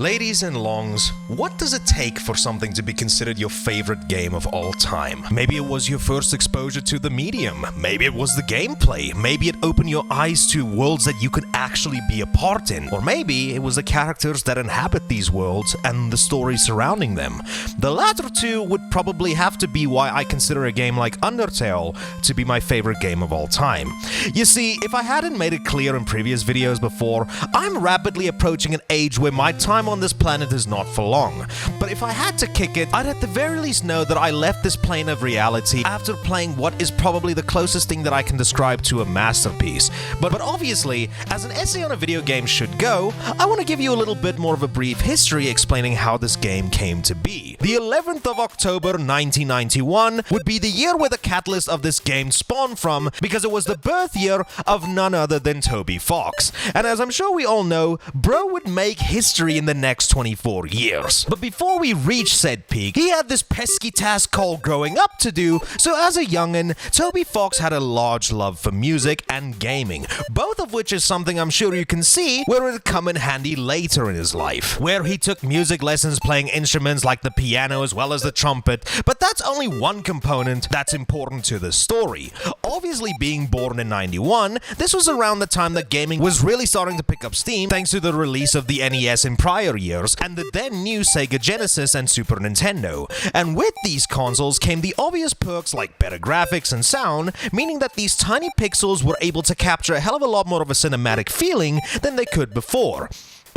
Ladies and longs, what does it take for something to be considered your favorite game of all time? Maybe it was your first exposure to the medium, maybe it was the gameplay, maybe it opened your eyes to worlds that you could actually be a part in, or maybe it was the characters that inhabit these worlds and the story surrounding them. The latter two would probably have to be why I consider a game like Undertale to be my favorite game of all time. You see, if I hadn't made it clear in previous videos before, I'm rapidly approaching an age where my time on this planet is not for long. But if I had to kick it, I'd at the very least know that I left this plane of reality after playing what is probably the closest thing that I can describe to a masterpiece. But obviously, as an essay on a video game should go, I want to give you a little bit more of a brief history explaining how this game came to be. The 11th of October 1991 would be the year where the catalyst of this game spawned from, because it was the birth year of none other than Toby Fox. And as I'm sure we all know, bro would make history in the next 24 years. But before we reach said peak, he had this pesky task called growing up to do, so as a youngin', Toby Fox had a large love for music and gaming, both of which is something I'm sure you can see where it'd come in handy later in his life, where he took music lessons playing instruments like the piano as well as the trumpet, but that's only one component that's important to the story. Obviously, being born in 91, this was around the time that gaming was really starting to pick up steam thanks to the release of the NES in prior years and the then new Sega Genesis and Super Nintendo. And with these consoles came the obvious perks like better graphics and sound, meaning that these tiny pixels were able to capture a hell of a lot more of a cinematic feeling than they could before.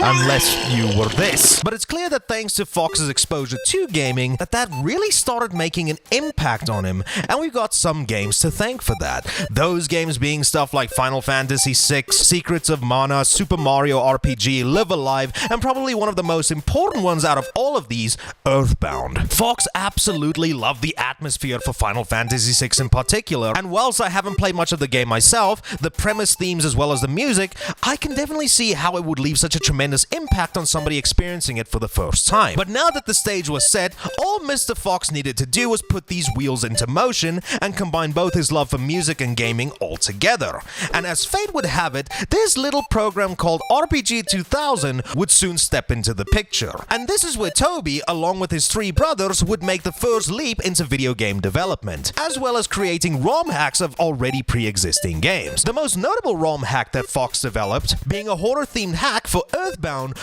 Unless you were this. But it's clear that thanks to Fox's exposure to gaming, that really started making an impact on him, and we got some games to thank for that. Those games being stuff like Final Fantasy VI, Secrets of Mana, Super Mario RPG, Live Alive, and probably one of the most important ones out of all of these, Earthbound. Fox absolutely loved the atmosphere for Final Fantasy VI in particular, and whilst I haven't played much of the game myself, the premise, themes, as well as the music, I can definitely see how it would leave such a tremendous impact on somebody experiencing it for the first time. But now that the stage was set, all Mr. Fox needed to do was put these wheels into motion and combine both his love for music and gaming all together. And as fate would have it, this little program called RPG 2000 would soon step into the picture. And this is where Toby, along with his three brothers, would make the first leap into video game development, as well as creating ROM hacks of already pre-existing games. The most notable ROM hack that Fox developed being a horror-themed hack for Earthbound,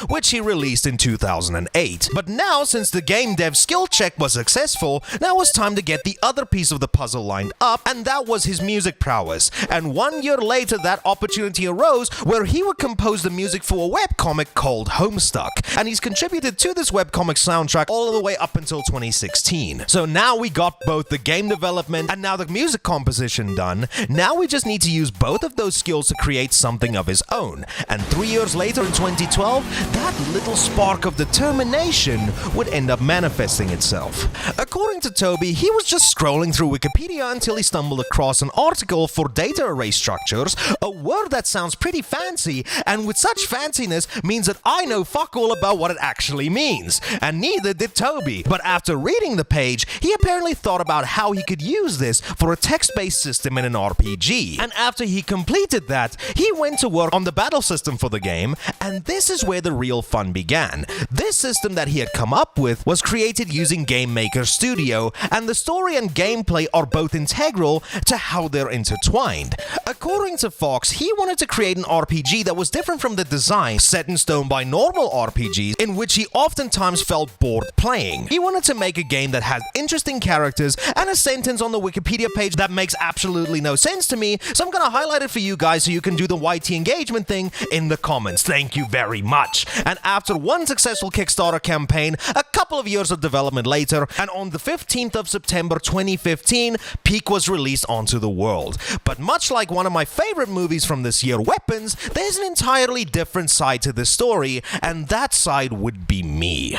which he released in 2008. But now, since the game dev skill check was successful, now was time to get the other piece of the puzzle lined up, and that was his music prowess. And 1 year later, that opportunity arose where he would compose the music for a webcomic called Homestuck, and he's contributed to this webcomic soundtrack all the way up until 2016. So now we got both the game development and now the music composition done. Now we just need to use both of those skills to create something of his own. And 3 years later in 2012, that little spark of determination would end up manifesting itself. According to Toby, he was just scrolling through Wikipedia until he stumbled across an article for data array structures, a word that sounds pretty fancy, and with such fanciness means that I know fuck all about what it actually means. And neither did Toby. But after reading the page, he apparently thought about how he could use this for a text-based system in an RPG. And after he completed that, he went to work on the battle system for the game, and this is where the real fun began. This system that he had come up with was created using Game Maker Studio, and the story and gameplay are both integral to how they're intertwined. According to Fox, he wanted to create an RPG that was different from the design set in stone by normal RPGs, in which he oftentimes felt bored playing. He wanted to make a game that had interesting characters and a sentence on the Wikipedia page that makes absolutely no sense to me, so I'm gonna highlight it for you guys so you can do the YT engagement thing in the comments. Thank you very much. And after one successful Kickstarter campaign, a couple of years of development later, and on the 15th of September 2015, Peak was released onto the world. But much like one of my favorite movies from this year, Weapons, there's an entirely different side to this story, and that side would be me.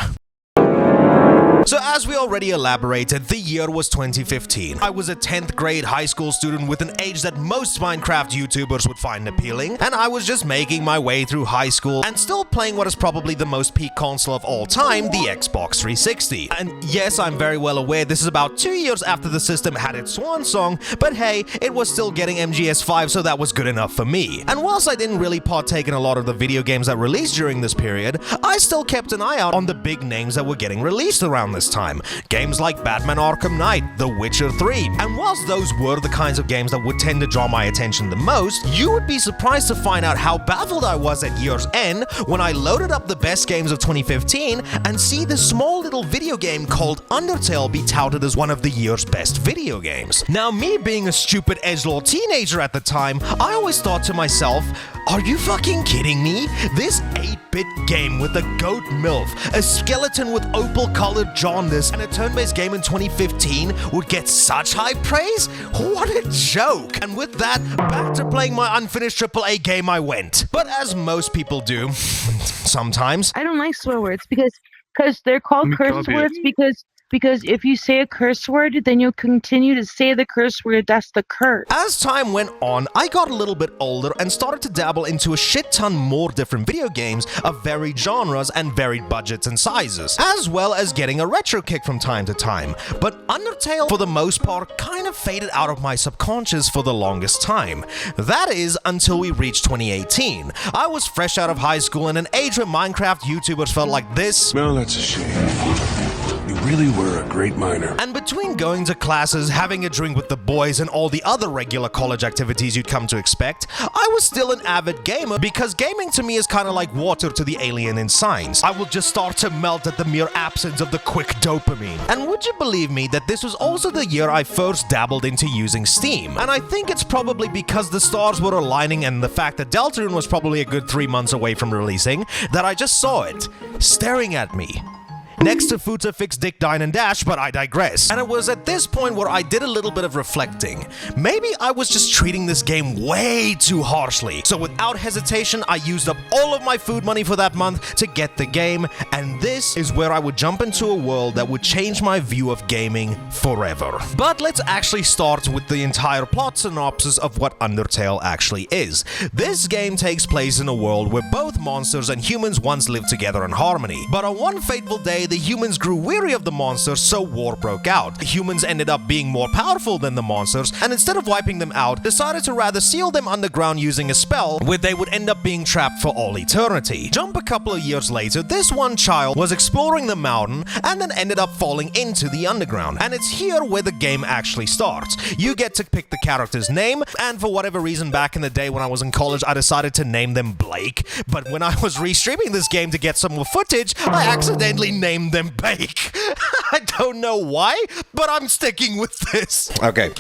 So as we already elaborated, the year was 2015. I was a 10th grade high school student with an age that most Minecraft YouTubers would find appealing, and I was just making my way through high school and still playing what is probably the most peak console of all time, the Xbox 360. And yes, I'm very well aware this is about 2 years after the system had its swan song, but hey, it was still getting MGS5, so that was good enough for me. And whilst I didn't really partake in a lot of the video games that released during this period, I still kept an eye out on the big names that were getting released around this time. Games like Batman Arkham Knight, The Witcher 3. And whilst those were the kinds of games that would tend to draw my attention the most, you would be surprised to find out how baffled I was at year's end when I loaded up the best games of 2015 and see this small little video game called Undertale be touted as one of the year's best video games. Now, me being a stupid edgelord teenager at the time, I always thought to myself, are you fucking kidding me? This 8-bit game with a goat MILF, a skeleton with opal-colored jaundice, and a turn-based game in 2015 would get such high praise? What a joke! And with that, back to playing my unfinished AAA game I went. But as most people do, sometimes. I don't like swear words because they're called curse words because if you say a curse word, then you'll continue to say the curse word. That's the curse. As time went on, I got a little bit older and started to dabble into a shit ton more different video games of varied genres and varied budgets and sizes, as well as getting a retro kick from time to time. But Undertale, for the most part, kind of faded out of my subconscious for the longest time. That is, until we reached 2018. I was fresh out of high school in an age where Minecraft YouTubers felt like this. Well, that's a shame. You really were a great miner. And between going to classes, having a drink with the boys, and all the other regular college activities you'd come to expect, I was still an avid gamer because gaming to me is kind of like water to the alien in science. I will just start to melt at the mere absence of the quick dopamine. And would you believe me that this was also the year I first dabbled into using Steam? And I think it's probably because the stars were aligning and the fact that Deltarune was probably a good 3 months away from releasing that I just saw it, staring at me. Next to Futa Fix Dick Dine and Dash, but I digress. And it was at this point where I did a little bit of reflecting. Maybe I was just treating this game way too harshly. So without hesitation, I used up all of my food money for that month to get the game, and this is where I would jump into a world that would change my view of gaming forever. But let's actually start with the entire plot synopsis of what Undertale actually is. This game takes place in a world where both monsters and humans once lived together in harmony. But on one fateful day, the humans grew weary of the monsters, so war broke out. The humans ended up being more powerful than the monsters, and instead of wiping them out, decided to rather seal them underground using a spell, where they would end up being trapped for all eternity. Jump a couple of years later, this one child was exploring the mountain, and then ended up falling into the underground. And it's here where the game actually starts. You get to pick the character's name, and for whatever reason back in the day when I was in college, I decided to name them Blake. But when I was restreaming this game to get some more footage, I accidentally named them Bake. I don't know why, but I'm sticking with this. Okay.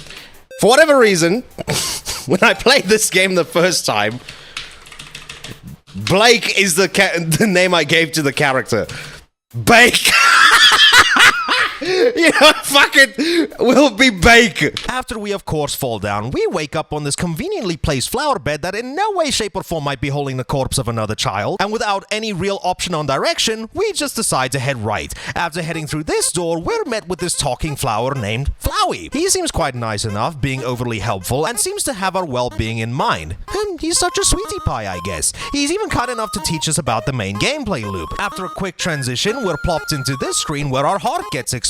For whatever reason, when I played this game the first time, Blake is the name I gave to the character. Bake. You know, fuck it, we'll be Bake. After we, of course, fall down, we wake up on this conveniently placed flower bed that in no way, shape, or form might be holding the corpse of another child. And without any real option on direction, we just decide to head right. After heading through this door, we're met with this talking flower named Flowey. He seems quite nice enough, being overly helpful, and seems to have our well-being in mind. And he's such a sweetie pie, I guess. He's even kind enough to teach us about the main gameplay loop. After a quick transition, we're plopped into this screen where our heart gets exposed,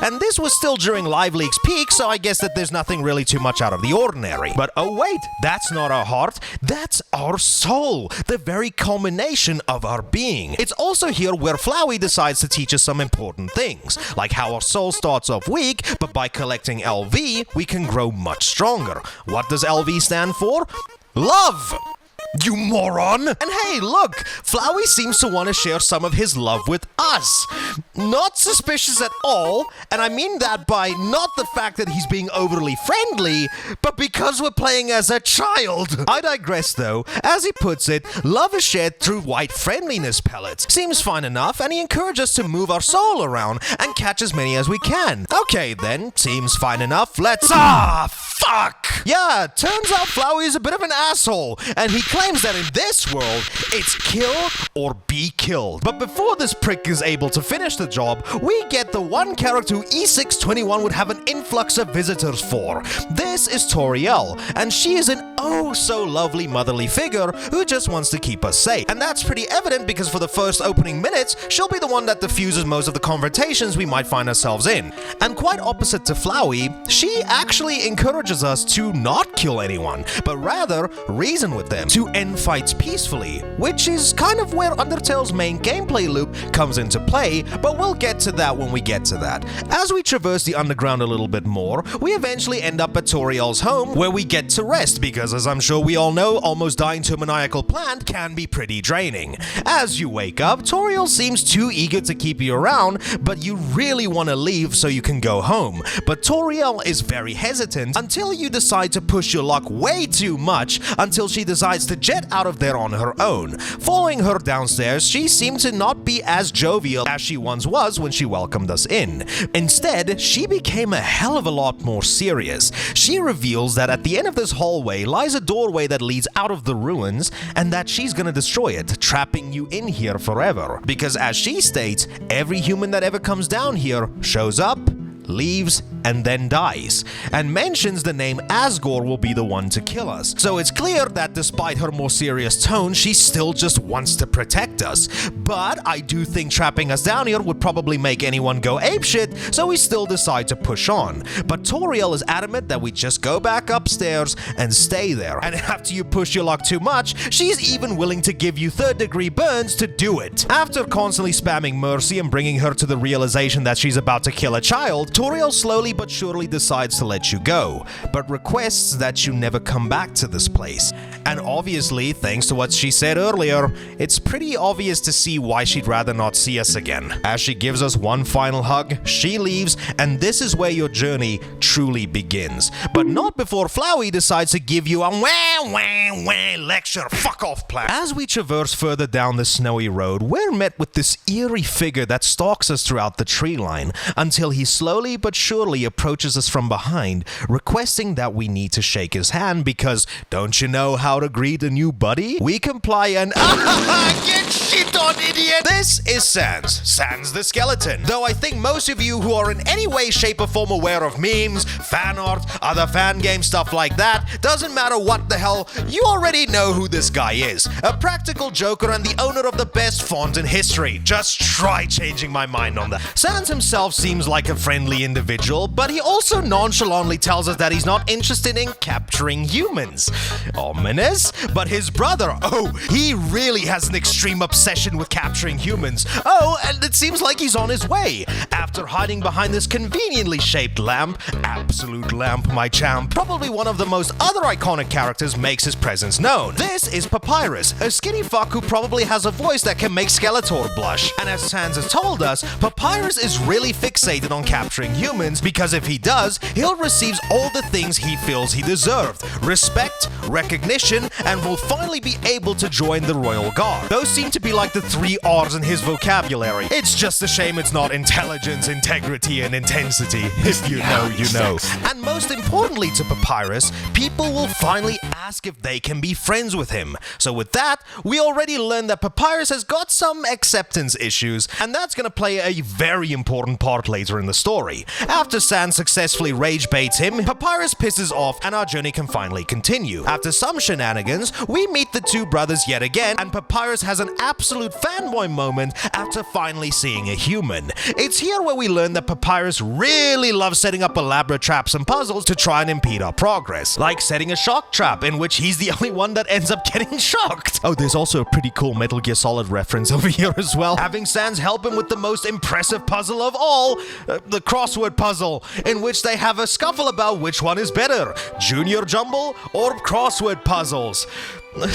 and this was still during Live Leak's peak, so I guess that there's nothing really too much out of the ordinary. But oh wait, that's not our heart, that's our soul, the very culmination of our being. It's also here where Flowey decides to teach us some important things, like how our soul starts off weak, but by collecting LV, we can grow much stronger. What does LV stand for? Love! You moron! And hey, look! Flowey seems to want to share some of his love with us. Not suspicious at all, and I mean that by not the fact that he's being overly friendly, but because we're playing as a child. I digress though. As he puts it, love is shared through white friendliness pellets. Seems fine enough, and he encourages us to move our soul around and catch as many as we can. Okay then, seems fine enough. Let's... fuck! Yeah, turns out Flowey is a bit of an asshole, and he claims that in this world, it's kill or be killed. But before this prick is able to finish the job, we get the one character who E621 would have an influx of visitors for. This is Toriel, and she is an oh so lovely motherly figure who just wants to keep us safe. And that's pretty evident because for the first opening minutes, she'll be the one that diffuses most of the confrontations we might find ourselves in. And quite opposite to Flowey, she actually encourages us to not kill anyone, but rather reason with them, to end fights peacefully, which is kind of where Undertale's main gameplay loop comes into play, but we'll get to that when we get to that. As we traverse the underground a little bit more, we eventually end up at Toriel's home, where we get to rest because, as I'm sure we all know, almost dying to a maniacal plant can be pretty draining. As you wake up, Toriel seems too eager to keep you around, but you really want to leave so you can go home. But Toriel is very hesitant until you decide to push your luck way too much until she decides to jet out of there on her own. Following her downstairs, she seemed to not be as jovial as she once was when she welcomed us in. Instead, she became a hell of a lot more serious. She reveals that at the end of this hallway lies a doorway that leads out of the ruins, and that she's gonna destroy it, trapping you in here forever. Because as she states, every human that ever comes down here shows up, leaves, and then dies, and mentions the name Asgore will be the one to kill us. So it's clear that despite her more serious tone, she still just wants to protect us. But I do think trapping us down here would probably make anyone go apeshit, so we still decide to push on. But Toriel is adamant that we just go back upstairs and stay there. And after you push your luck too much, she's even willing to give you third-degree burns to do it. After constantly spamming Mercy and bringing her to the realization that she's about to kill a child, Toriel slowly but surely decides to let you go, but requests that you never come back to this place. And obviously, thanks to what she said earlier, it's pretty obvious to see why she'd rather not see us again. As she gives us one final hug, she leaves, and this is where your journey truly begins. But not before Flowey decides to give you a lecture fuck off plan. As we traverse further down the snowy road, we're met with this eerie figure that stalks us throughout the tree line, until he slowly but surely approaches us from behind, requesting that we need to shake his hand because don't you know how to greet a new buddy? We comply and get shit on, idiot! This is Sans the skeleton. Though I think most of you who are in any way, shape or form aware of memes, fan art, other fan game stuff like that, doesn't matter what the hell, you already know who this guy is. A practical joker and the owner of the best font in history. Just try changing my mind on that. Sans himself seems like a friendly individual, but he also nonchalantly tells us that he's not interested in capturing humans. Ominous. But his brother, he really has an extreme obsession with capturing humans. And it seems like he's on his way. After hiding behind this conveniently shaped lamp, absolute lamp, my champ, probably one of the most other iconic characters makes his presence known. This is Papyrus, a skinny fuck who probably has a voice that can make Skeletor blush. And as Sans has told us, Papyrus is really fixated on capturing humans because if he does, he'll receive all the things he feels he deserved. Respect, recognition, and will finally be able to join the Royal Guard. Those seem to be like the 3 R's in his vocabulary. It's just a shame it's not intelligence, integrity, and intensity. If you know, you know. And most importantly to Papyrus, people will finally ask if they can be friends with him. So with that, we already learned that Papyrus has got some acceptance issues, and that's gonna play a very important part later in the story. After Sans successfully rage baits him, Papyrus pisses off and our journey can finally continue. After some shenanigans, we meet the two brothers yet again, and Papyrus has an absolute fanboy moment after finally seeing a human. It's here where we learn that Papyrus really loves setting up elaborate traps and puzzles to try and impede our progress, like setting a shock trap in which he's the only one that ends up getting shocked. There's also a pretty cool Metal Gear Solid reference over here as well, having Sans help him with the most impressive puzzle of all, the crossword puzzle, in which they have a scuffle about which one is better, Junior Jumble or crossword puzzles.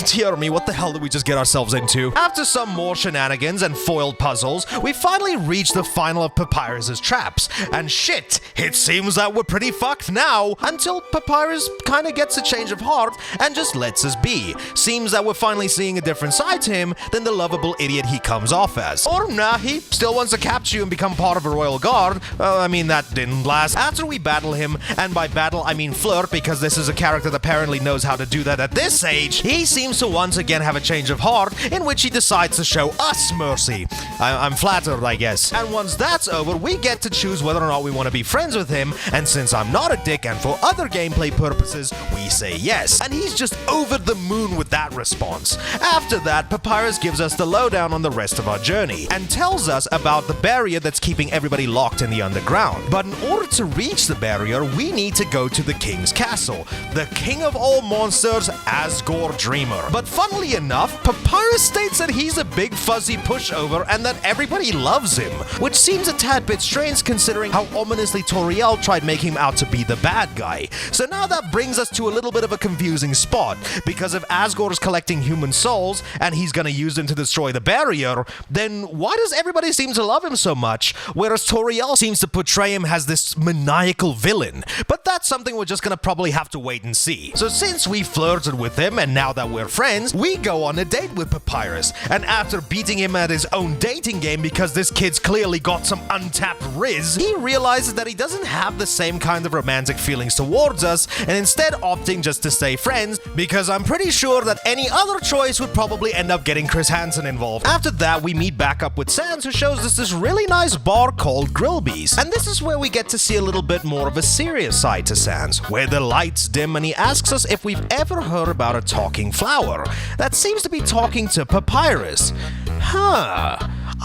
Dear me, what the hell did we just get ourselves into? After some more shenanigans and foiled puzzles, we finally reach the final of Papyrus's traps. And shit, it seems that we're pretty fucked now, until Papyrus kinda gets a change of heart and just lets us be. Seems that we're finally seeing a different side to him than the lovable idiot he comes off as. Or nah, he still wants to capture you and become part of a royal guard. I mean, that didn't last. After we battle him, and by battle I mean flirt because this is a character that apparently knows how to do that at this age, he seems to once again have a change of heart in which he decides to show us mercy. I'm flattered, I guess. And once that's over, we get to choose whether or not we want to be friends with him, and since I'm not a dick and for other gameplay purposes, we say yes. And he's just over the moon with that response. After that, Papyrus gives us the lowdown on the rest of our journey and tells us about the barrier that's keeping everybody locked in the underground. But in order to reach the barrier, we need to go to the king's castle, the king of all monsters, Asgore Dreamer. But funnily enough, Papyrus states that he's a big fuzzy pushover and that everybody loves him, which seems a tad bit strange considering how ominously Toriel tried making him out to be the bad guy. So now that brings us to a little bit of a confusing spot, because if Asgore is collecting human souls and he's gonna use them to destroy the barrier, then why does everybody seem to love him so much, whereas Toriel seems to portray him as this maniacal villain? But that's something we're just gonna probably have to wait and see. So since we flirted with him and now that we're friends, we go on a date with Papyrus, and after beating him at his own dating game because this kid's clearly got some untapped riz, he realizes that he doesn't have the same kind of romantic feelings towards us, and instead opting just to stay friends, because I'm pretty sure that any other choice would probably end up getting Chris Hansen involved. After that, we meet back up with Sans, who shows us this really nice bar called Grillby's, and this is where we get to see a little bit more of a serious side to Sans, where the lights dim and he asks us if we've ever heard about a talking flower that seems to be talking to Papyrus.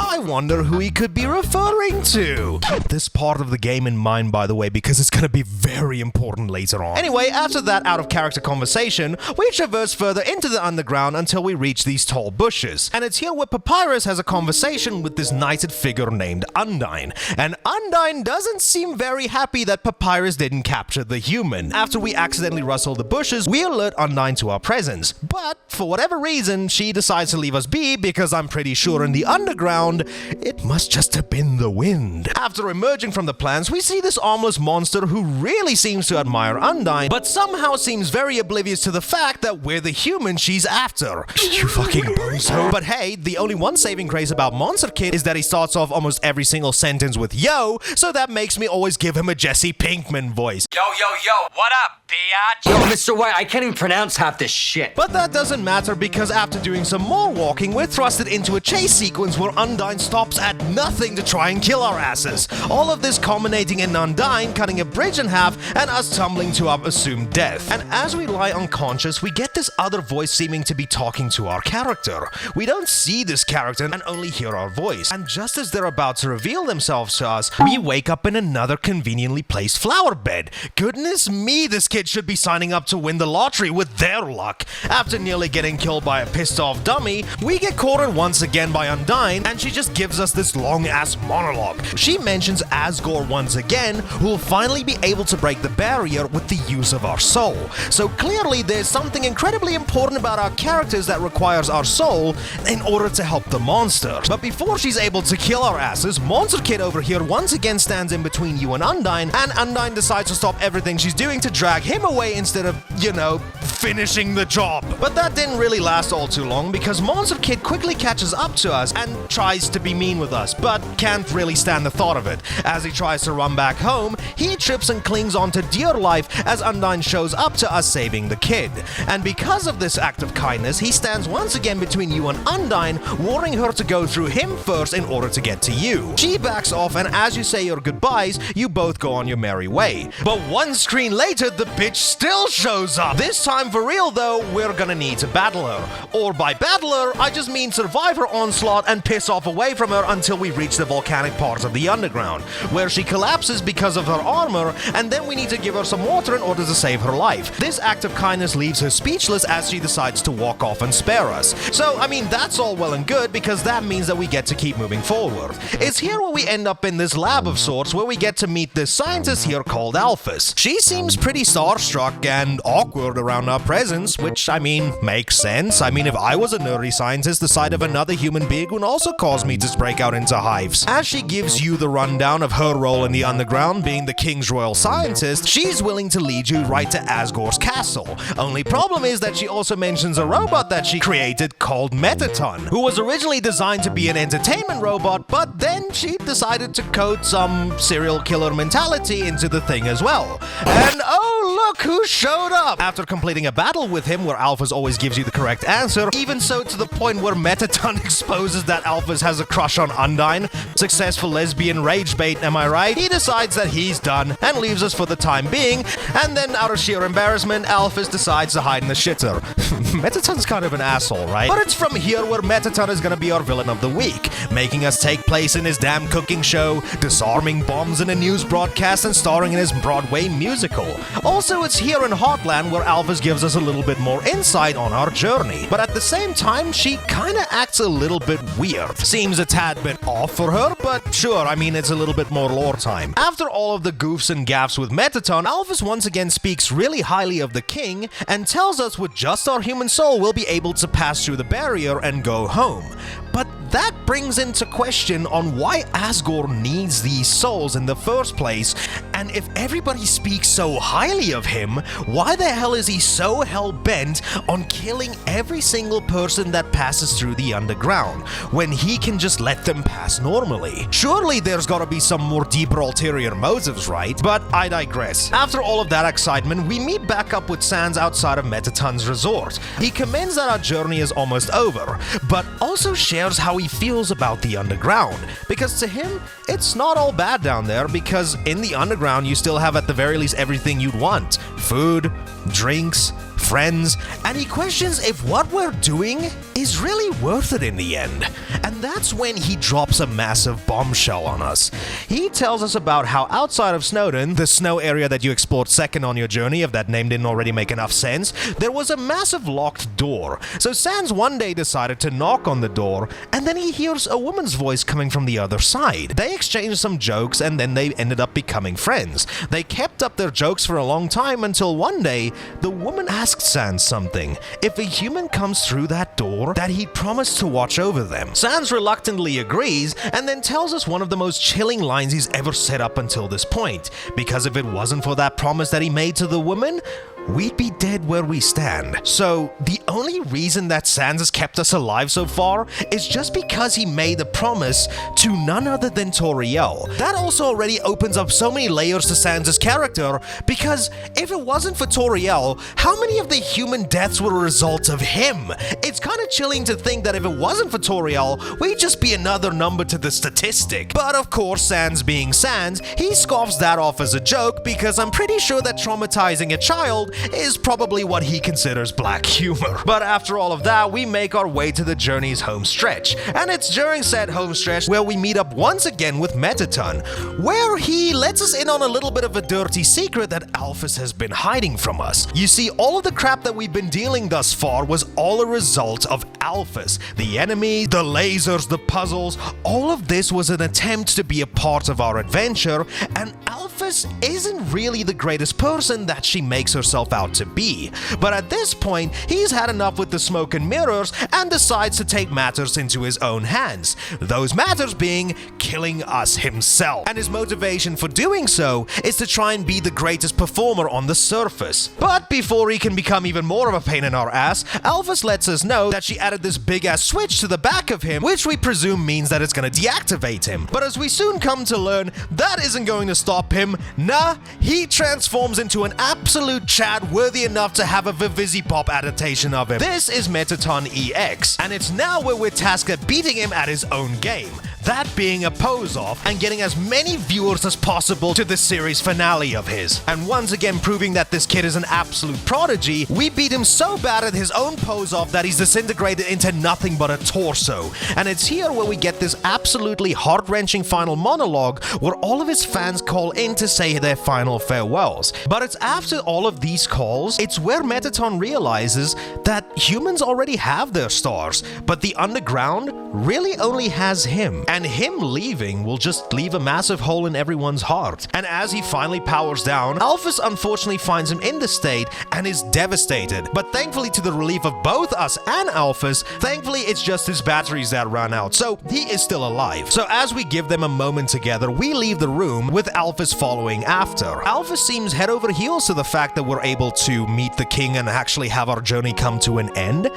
I wonder who he could be referring to. Keep this part of the game in mind, by the way, because it's gonna be very important later on. Anyway, after that out-of-character conversation, we traverse further into the underground until we reach these tall bushes. And it's here where Papyrus has a conversation with this knighted figure named Undyne. And Undyne doesn't seem very happy that Papyrus didn't capture the human. After we accidentally rustle the bushes, we alert Undyne to our presence. But, for whatever reason, she decides to leave us be because I'm pretty sure in the underground, it must just have been the wind. After emerging from the plants, we see this armless monster who really seems to admire Undyne, but somehow seems very oblivious to the fact that we're the human she's after. You fucking bozo. But hey, the only one saving grace about Monster Kid is that he starts off almost every single sentence with yo, so that makes me always give him a Jesse Pinkman voice. Yo, what up, biatch? Yo, Mr. White, I can't even pronounce half this shit. But that doesn't matter because after doing some more walking, we're thrusted into a chase sequence where Undyne stops at nothing to try and kill our asses. All of this culminating in Undyne cutting a bridge in half and us tumbling to our assumed death. And as we lie unconscious, we get this other voice seeming to be talking to our character. We don't see this character and only hear our voice. And just as they're about to reveal themselves to us, we wake up in another conveniently placed flower bed. Goodness me, this kid should be signing up to win the lottery with their luck. After nearly getting killed by a pissed off dummy, we get cornered once again by Undyne, and she just gives us this long-ass monologue. She mentions Asgore once again, who will finally be able to break the barrier with the use of our soul. So clearly there's something incredibly important about our characters that requires our soul in order to help the monster. But before she's able to kill our asses, Monster Kid over here once again stands in between you and Undyne Undyne decides to stop everything she's doing to drag him away instead of, finishing the job. But that didn't really last all too long because Monster Kid quickly catches up to us and tries to be mean with us, but can't really stand the thought of it. As he tries to run back home, he trips and clings onto dear life as Undyne shows up to us saving the kid. And because of this act of kindness, he stands once again between you and Undyne, warning her to go through him first in order to get to you. She backs off, and as you say your goodbyes, you both go on your merry way. But one screen later, the bitch still shows up. This time for real though, we're gonna need to battle her. Or by battle her, I just mean survive her onslaught and piss off away from her until we reach the volcanic part of the underground, where she collapses because of her armor, and then we need to give her some water in order to save her life. This act of kindness leaves her speechless as she decides to walk off and spare us. So, that's all well and good because that means that we get to keep moving forward. It's here where we end up in this lab of sorts where we get to meet this scientist here called Alphys. She seems pretty starstruck and awkward around our presence, which, makes sense. If I was a nerdy scientist, the sight of another human being would also cause me to break out into hives. As she gives you the rundown of her role in the underground, being the king's royal scientist, she's willing to lead you right to Asgore's castle. Only problem is that she also mentions a robot that she created called Metaton, who was originally designed to be an entertainment robot, but then she decided to code some serial killer mentality into the thing as well. And oh look who showed up! After completing a battle with him where Alphys always gives you the correct answer, even so to the point where Metaton exposes that Alphys has a crush on Undyne, successful lesbian rage bait, am I right? He decides that he's done and leaves us for the time being, and then out of sheer embarrassment, Alphys decides to hide in the shitter. Metaton's kind of an asshole, right? But it's from here where Metaton is gonna be our villain of the week, making us take place in his damn cooking show, disarming bombs in a news broadcast, and starring in his Broadway musical. Also, it's here in Heartland where Alphys gives us a little bit more insight on our journey, but at the same time, she kinda acts a little bit weird. Seems a tad bit off for her, but sure, I mean, it's a little bit more lore time. After all of the goofs and gaffes with Metaton, Alphys once again speaks really highly of the king, and tells us with just our human soul we'll be able to pass through the barrier and go home. But that brings into question on why Asgore needs these souls in the first place, and if everybody speaks so highly of him, why the hell is he so hell-bent on killing every single person that passes through the underground, when he can just let them pass normally? Surely there's gotta be some more deeper ulterior motives, right? But I digress. After all of that excitement, we meet back up with Sans outside of Metaton's resort. He commends that our journey is almost over, but also shares how he feels about the underground, because to him, it's not all bad down there, because in the underground you still have at the very least everything you'd want: food, drinks, friends, and he questions if what we're doing is really worth it in the end. And that's when he drops a massive bombshell on us. He tells us about how outside of Snowdon, the snow area that you explored second on your journey, if that name didn't already make enough sense, there was a massive locked door. So Sans one day decided to knock on the door, and then he hears a woman's voice coming from the other side. They exchanged some jokes, and then they ended up becoming friends. They kept up their jokes for a long time until one day, the woman asked Sans something. If a human comes through that door, that he'd promised to watch over them. Sans reluctantly agrees, and then tells us one of the most chilling lines he's ever said up until this point, because if it wasn't for that promise that he made to the woman, we'd be dead where we stand. So, the only reason that Sans has kept us alive so far is just because he made a promise to none other than Toriel. That also already opens up so many layers to Sans' character, because if it wasn't for Toriel, how many of the human deaths were a result of him? It's kind of chilling to think that if it wasn't for Toriel, we'd just be another number to the statistic. But of course, Sans being Sans, he scoffs that off as a joke, because I'm pretty sure that traumatizing a child is probably what he considers black humor. But after all of that, we make our way to the journey's home stretch, and it's during said home stretch where we meet up once again with Metaton, where he lets us in on a little bit of a dirty secret that Alphys has been hiding from us. You see, all of the crap that we've been dealing thus far was all a result of Alphys. The enemy, the lasers, the puzzles, all of this was an attempt to be a part of our adventure, and Alphys isn't really the greatest person that she makes herself out to be. But at this point, he's had enough with the smoke and mirrors and decides to take matters into his own hands. Those matters being killing us himself. And his motivation for doing so is to try and be the greatest performer on the surface. But before he can become even more of a pain in our ass, Alphys lets us know that she added this big ass switch to the back of him, which we presume means that it's gonna deactivate him. But as we soon come to learn, that isn't going to stop him. Nah, he transforms into an absolute Chad worthy enough to have a Vivizipop adaptation of him. This is Metaton EX, and it's now where we're tasked at beating him at his own game. That being a pose-off and getting as many viewers as possible to the series finale of his. And once again proving that this kid is an absolute prodigy, we beat him so bad at his own pose-off that he's disintegrated into nothing but a torso. And it's here where we get this absolutely heart-wrenching final monologue where all of his fans call in to say their final farewells. But it's after all of these calls, it's where Metaton realizes that humans already have their stars, but the underground really only has him. And him leaving will just leave a massive hole in everyone's heart. And as he finally powers down, Alphys unfortunately finds him in the state and is devastated. But thankfully, to the relief of both us and Alphys, thankfully it's just his batteries that run out, so he is still alive. So as we give them a moment together, we leave the room with Alphys following after. Alphys seems head over heels to the fact that we're able to meet the king and actually have our journey come to an end.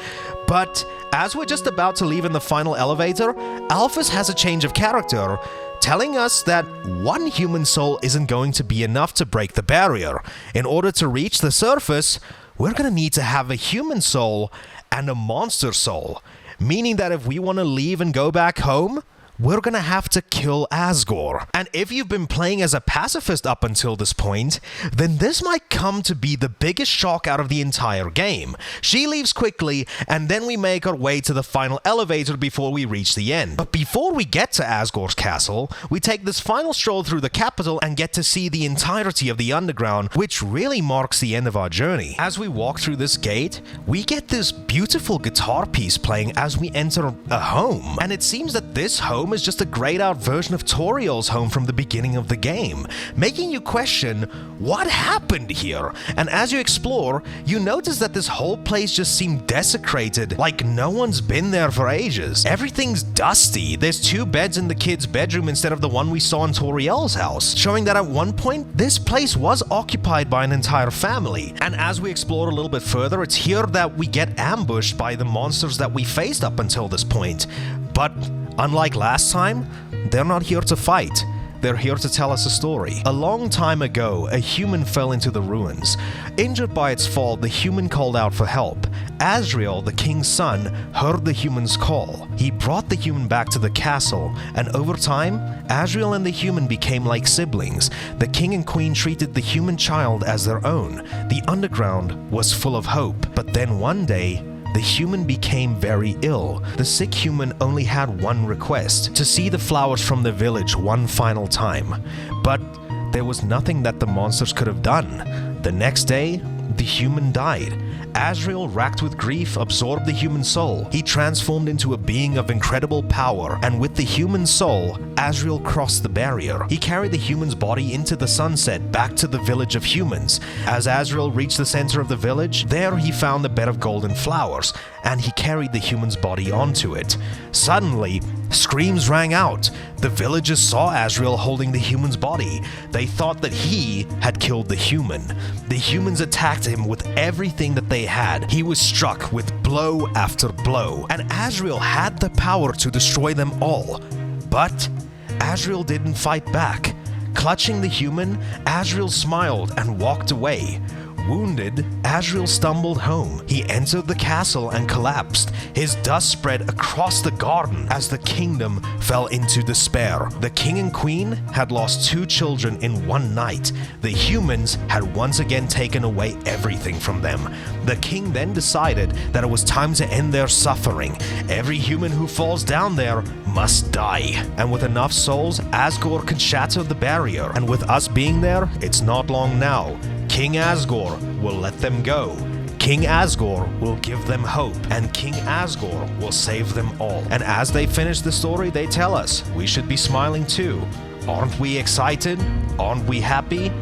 But as we're just about to leave in the final elevator, Alphys has a change of character telling us that one human soul isn't going to be enough to break the barrier. In order to reach the surface, we're gonna need to have a human soul and a monster soul, meaning that if we want to leave and go back home, we're gonna have to kill Asgore. And if you've been playing as a pacifist up until this point, then this might come to be the biggest shock out of the entire game. She leaves quickly, and then we make our way to the final elevator before we reach the end. But before we get to Asgore's castle, we take this final stroll through the capital and get to see the entirety of the underground, which really marks the end of our journey. As we walk through this gate, we get this beautiful guitar piece playing as we enter a home. And it seems that this home is just a grayed out version of Toriel's home from the beginning of the game, making you question what happened here. And as you explore, you notice that this whole place just seemed desecrated, like no one's been there for ages. Everything's dusty. There's 2 beds in the kid's bedroom instead of the one we saw in Toriel's house, showing that at one point this place was occupied by an entire family. And as we explore a little bit further, it's here that we get ambushed by the monsters that we faced up until this point. But unlike last time, they're not here to fight. They're here to tell us a story. A long time ago, a human fell into the ruins. Injured by its fall, the human called out for help. Asriel, the king's son, heard the human's call. He brought the human back to the castle, and over time, Asriel and the human became like siblings. The king and queen treated the human child as their own. The underground was full of hope. But then one day, the human became very ill. The sick human only had one request: to see the flowers from the village one final time. But there was nothing that the monsters could have done. The next day, the human died. Asriel, racked with grief, absorbed the human soul. He transformed into a being of incredible power, and with the human soul, Asriel crossed the barrier. He carried the human's body into the sunset, back to the village of humans. As Asriel reached the center of the village, there he found a bed of golden flowers, and he carried the human's body onto it. Suddenly, screams rang out. The villagers saw Asriel holding the human's body. They thought that he had killed the human. The humans attacked him with everything that they had. He was struck with blow after blow, and Asriel had the power to destroy them all. But Asriel didn't fight back. Clutching the human, Asriel smiled and walked away. Wounded, Asriel stumbled home. He entered the castle and collapsed. His dust spread across the garden as the kingdom fell into despair. The king and queen had lost 2 children in one night. The humans had once again taken away everything from them. The king then decided that it was time to end their suffering. Every human who falls down there must die. And with enough souls, Asgore could shatter the barrier. And with us being there, it's not long now. King Asgore will let them go. King Asgore will give them hope, and King Asgore will save them all. And as they finish the story, they tell us we should be smiling too. Aren't we excited? Aren't we happy?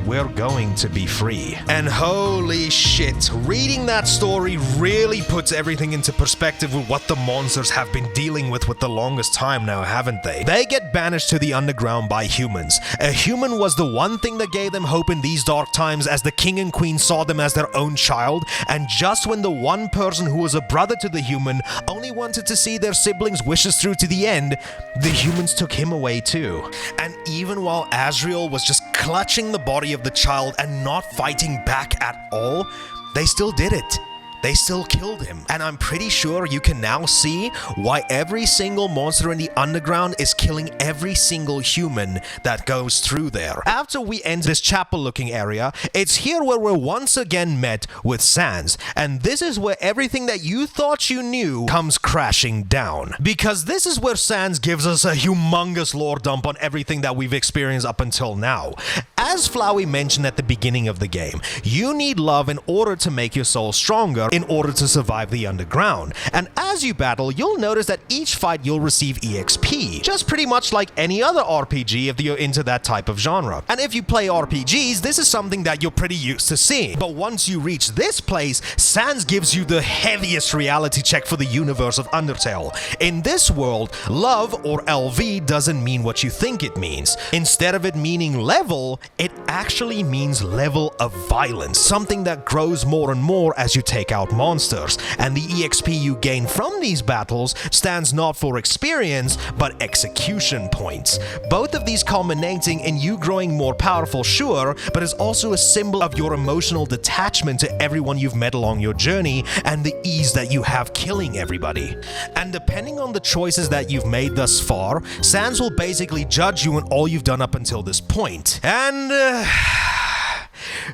We're going to be free. And holy shit, reading that story really puts everything into perspective with what the monsters have been dealing with the longest time now, haven't they? They get banished to the underground by humans. A human was the one thing that gave them hope in these dark times, as the king and queen saw them as their own child, and just when the one person who was a brother to the human only wanted to see their siblings' wishes through to the end, the humans took him away too. And even while Asriel was just clutching the body of the child and not fighting back at all, they still did it. They still killed him. And I'm pretty sure you can now see why every single monster in the underground is killing every single human that goes through there. After we enter this chapel-looking area, it's here where we're once again met with Sans. And this is where everything that you thought you knew comes crashing down. Because this is where Sans gives us a humongous lore dump on everything that we've experienced up until now. As Flowey mentioned at the beginning of the game, you need love in order to make your soul stronger, in order to survive the underground. And as you battle, you'll notice that each fight you'll receive EXP, just pretty much like any other RPG if you're into that type of genre. And if you play RPGs, this is something that you're pretty used to seeing. But once you reach this place, Sans gives you the heaviest reality check for the universe of Undertale. In this world, love, or LV, doesn't mean what you think it means. Instead of it meaning level, it actually means level of violence, something that grows more and more as you take out monsters, and the EXP you gain from these battles stands not for experience, but execution points. Both of these culminating in you growing more powerful, sure, but is also a symbol of your emotional detachment to everyone you've met along your journey and the ease that you have killing everybody. And depending on the choices that you've made thus far, Sans will basically judge you on all you've done up until this point. And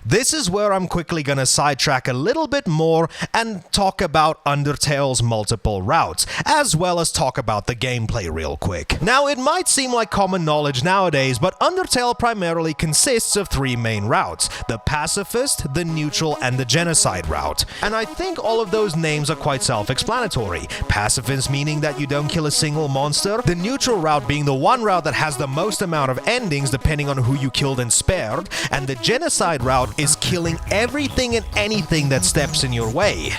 this is where I'm quickly gonna sidetrack a little bit more and talk about Undertale's multiple routes, as well as talk about the gameplay real quick. Now, it might seem like common knowledge nowadays, but Undertale primarily consists of 3 main routes: the pacifist, the neutral, and the genocide route. And I think all of those names are quite self-explanatory. Pacifist meaning that you don't kill a single monster, the neutral route being the one route that has the most amount of endings depending on who you killed and spared, and the genocide route is killing everything and anything that steps in your way.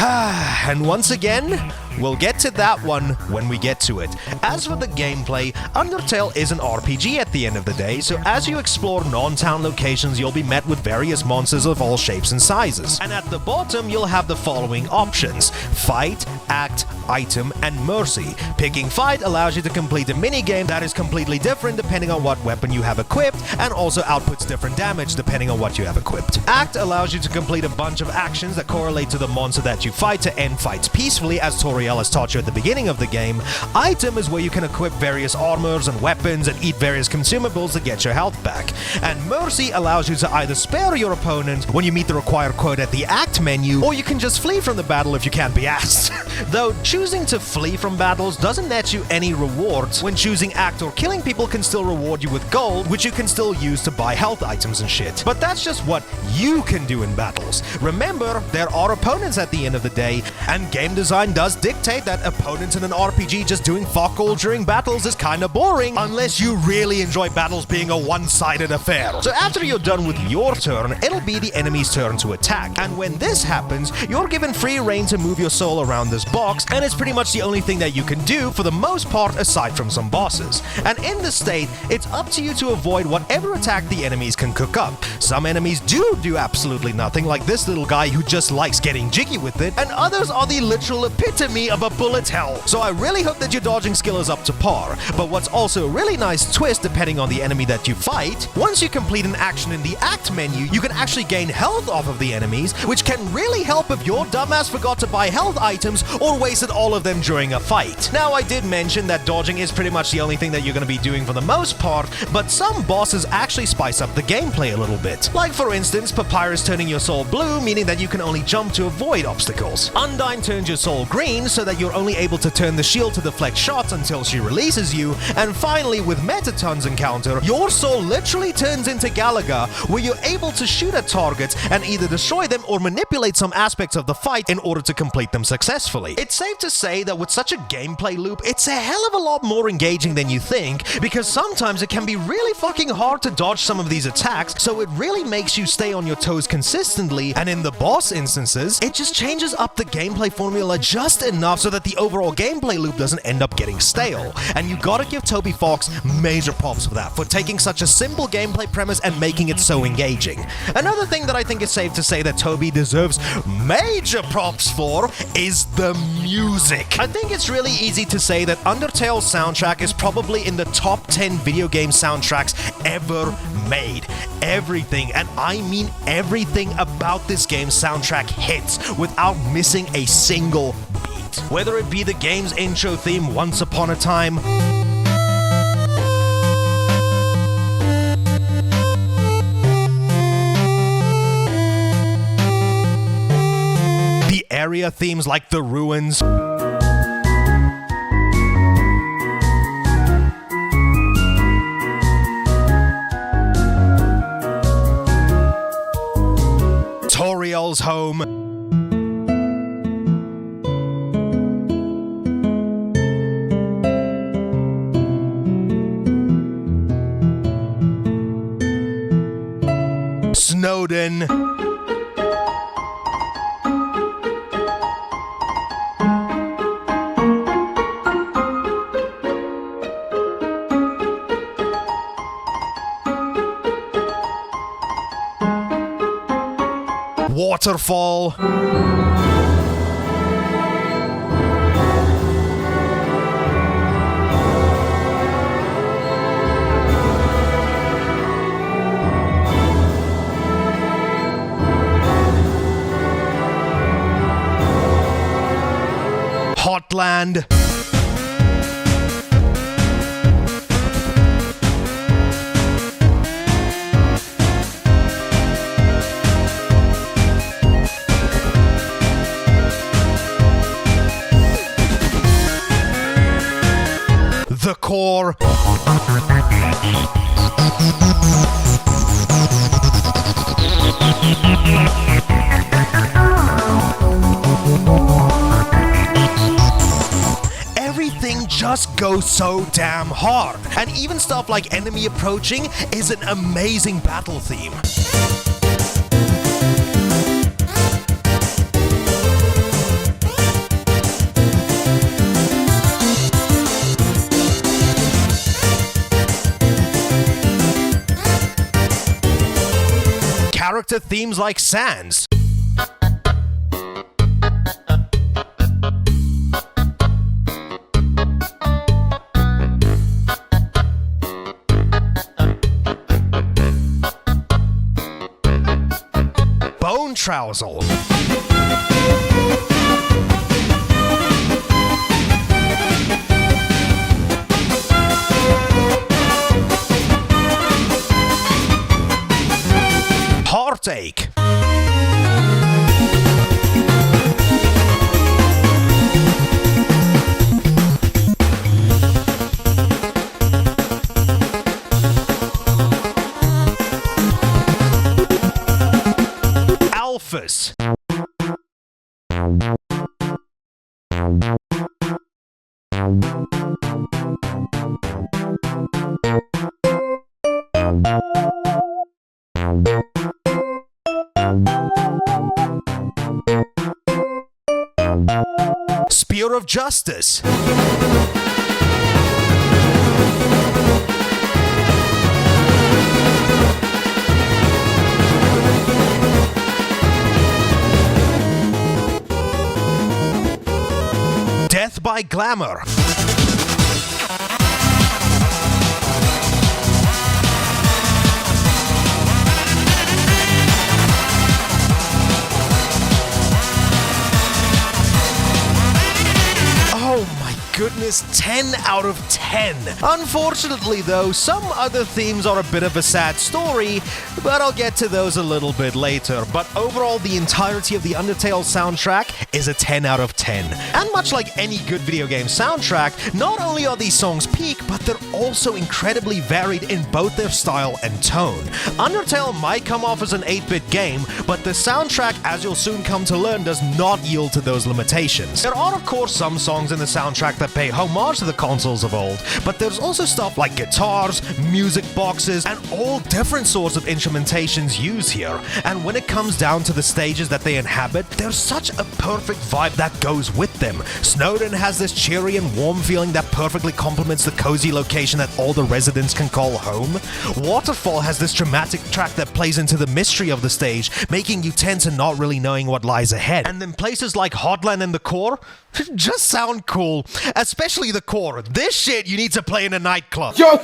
And once again, we'll get to that one when we get to it. As for the gameplay, Undertale is an RPG at the end of the day, so as you explore non-town locations, you'll be met with various monsters of all shapes and sizes. And at the bottom, you'll have the following options: Fight, Act, Item, and Mercy. Picking Fight allows you to complete a minigame that is completely different depending on what weapon you have equipped, and also outputs different damage depending on what you have equipped. Act allows you to complete a bunch of actions that correlate to the monster that you fight to end fights peacefully, as Toriel has taught you at the beginning of the game. Item is where you can equip various armors and weapons and eat various consumables to get your health back. And Mercy allows you to either spare your opponent when you meet the required quota at the Act menu, or you can just flee from the battle if you can't be asked. Though choosing to flee from battles doesn't net you any rewards, when choosing Act or killing people can still reward you with gold, which you can still use to buy health items and shit. But that's just what you can do in battles. Remember, there are opponents at the end of the day, and game design does dictate that opponents in an RPG just doing fuck all during battles is kinda boring, unless you really enjoy battles being a one-sided affair. So after you're done with your turn, it'll be the enemy's turn to attack, and when this happens, you're given free reign to move your soul around this box, and it's pretty much the only thing that you can do for the most part aside from some bosses. And in this state, it's up to you to avoid whatever attack the enemies can cook up. Some enemies do absolutely nothing, like this little guy who just likes getting jiggy with it, and others are the literal epitome of a bullet hell. So I really hope that your dodging skill is up to par. But what's also a really nice twist, depending on the enemy that you fight, once you complete an action in the Act menu, you can actually gain health off of the enemies, which can really help if your dumbass forgot to buy health items or wasted all of them during a fight. Now, I did mention that dodging is pretty much the only thing that you're going to be doing for the most part, but some bosses actually spice up the gameplay a little bit. Like for instance, Papyrus turning your soul blue, meaning that you can only jump to avoid obstacles. Undyne turns your soul green, so that you're only able to turn the shield to deflect shots until she releases you. And finally, with Metaton's encounter, your soul literally turns into Galaga, where you're able to shoot at targets and either destroy them or manipulate some aspects of the fight in order to complete them successfully. It's safe to say that with such a gameplay loop, it's a hell of a lot more engaging than you think, because sometimes it can be really fucking hard to dodge some of these attacks, so it really makes you stay on your toes consistently, and in the boss instances, it just changes up the gameplay formula just enough so that the overall gameplay loop doesn't end up getting stale. And you gotta give Toby Fox major props for that, for taking such a simple gameplay premise and making it so engaging. Another thing that I think it's safe to say that Toby deserves major props for is the music. I think it's really easy to say that Undertale's soundtrack is probably in the top 10 video game soundtracks ever made. Everything, and I mean everything about this game's soundtrack hits without missing a single beat. Whether it be the game's intro theme, Once Upon a Time, the area themes like The Ruins, Toriel's Home, Snowden, Waterfall. Hotland. The Core. Everything just goes so damn hard, and even stuff like enemy approaching is an amazing battle theme. Character themes like Sans. Bone Trousel. Heartache. Alphys. Spear of Justice. Death by Glamour. Oh my goodness, 10 out of 10. Unfortunately though, some other themes are a bit of a sad story, but I'll get to those a little bit later. But overall, the entirety of the Undertale soundtrack is a 10 out of 10. And much like any good video game soundtrack, not only are these songs peak, but they're also incredibly varied in both their style and tone. Undertale might come off as an 8-bit game, but the soundtrack, as you'll soon come to learn, does not yield to those limitations. There are of course some songs in the soundtrack that pay homage to the consoles of old, but there's also stuff like guitars, music boxes, and all different sorts of instrumentations used here. And when it comes down to the stages that they inhabit, there's such a perfect vibe that goes with them. Snowdon has this cheery and warm feeling that perfectly complements the cozy location that all the residents can call home. Waterfall has this dramatic track that plays into the mystery of the stage, making you tense and not really knowing what lies ahead. And then places like Hotland and the Core just sound cool, especially the Core. This shit you need to play in a nightclub. Yo!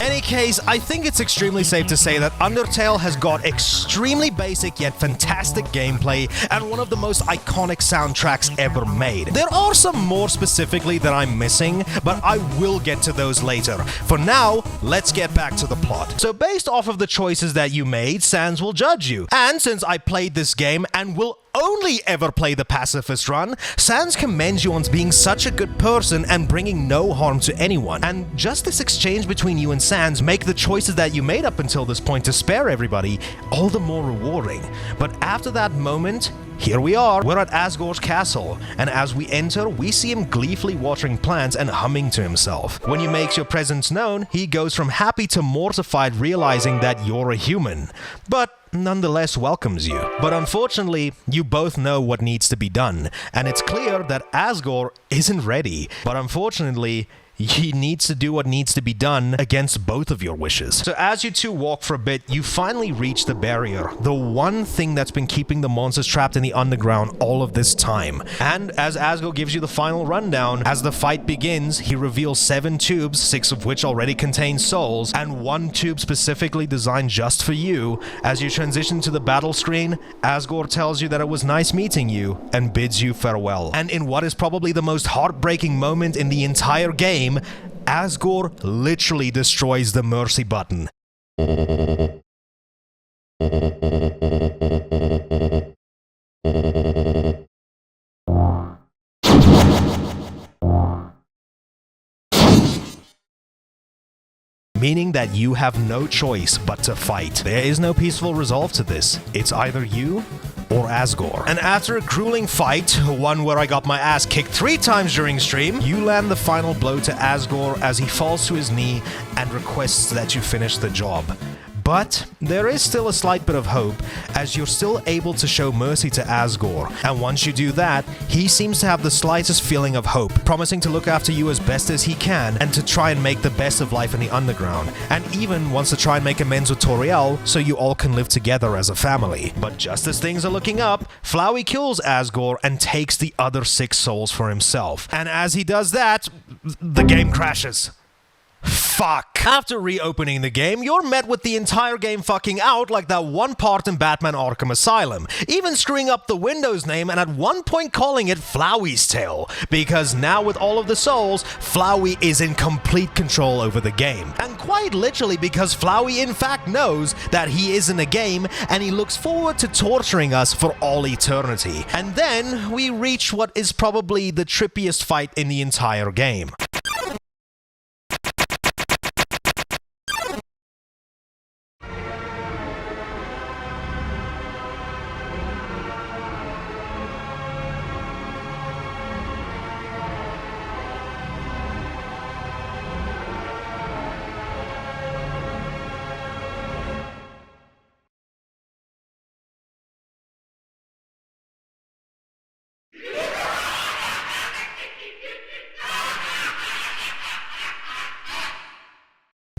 Any case, I think it's extremely safe to say that Undertale has got extremely basic yet fantastic gameplay and one of the most iconic soundtracks ever made. There are some more specifically that I'm missing, but I will get to those later. For now, let's get back to the plot. So based off of the choices that you made, Sans will judge you. And since I played this game and will only ever play the pacifist run, Sans commends you on being such a good person and bringing no harm to anyone. And just this exchange between you and Sans make the choices that you made up until this point to spare everybody all the more rewarding. But after that moment, here we are. We're at Asgore's castle, and as we enter, we see him gleefully watering plants and humming to himself. When you make your presence known, he goes from happy to mortified, realizing that you're a human, but nonetheless welcomes you. But unfortunately, you both know what needs to be done, and it's clear that Asgore isn't ready. But unfortunately, he needs to do what needs to be done against both of your wishes. So as you two walk for a bit, you finally reach the barrier, the one thing that's been keeping the monsters trapped in the underground all of this time. And as Asgore gives you the final rundown, as the fight begins, he reveals 7 tubes, 6 of which already contain souls, and 1 tube specifically designed just for you. As you transition to the battle screen, Asgore tells you that it was nice meeting you and bids you farewell. And in what is probably the most heartbreaking moment in the entire game, Asgore literally destroys the mercy button. Meaning that you have no choice but to fight. There is no peaceful resolve to this. It's either you or Asgore. And after a grueling fight, one where I got my ass kicked 3 times during stream, you land the final blow to Asgore as he falls to his knee and requests that you finish the job. But there is still a slight bit of hope, as you're still able to show mercy to Asgore, and once you do that, he seems to have the slightest feeling of hope, promising to look after you as best as he can and to try and make the best of life in the underground, and even wants to try and make amends with Toriel so you all can live together as a family. But just as things are looking up, Flowey kills Asgore and takes the other 6 souls for himself, and as he does that, the game crashes. Fuck. After reopening the game, you're met with the entire game fucking out like that one part in Batman Arkham Asylum, even screwing up the Windows name and at one point calling it Flowey's Tale, because now with all of the souls, Flowey is in complete control over the game. And quite literally because Flowey in fact knows that he is in a game and he looks forward to torturing us for all eternity. And then we reach what is probably the trippiest fight in the entire game.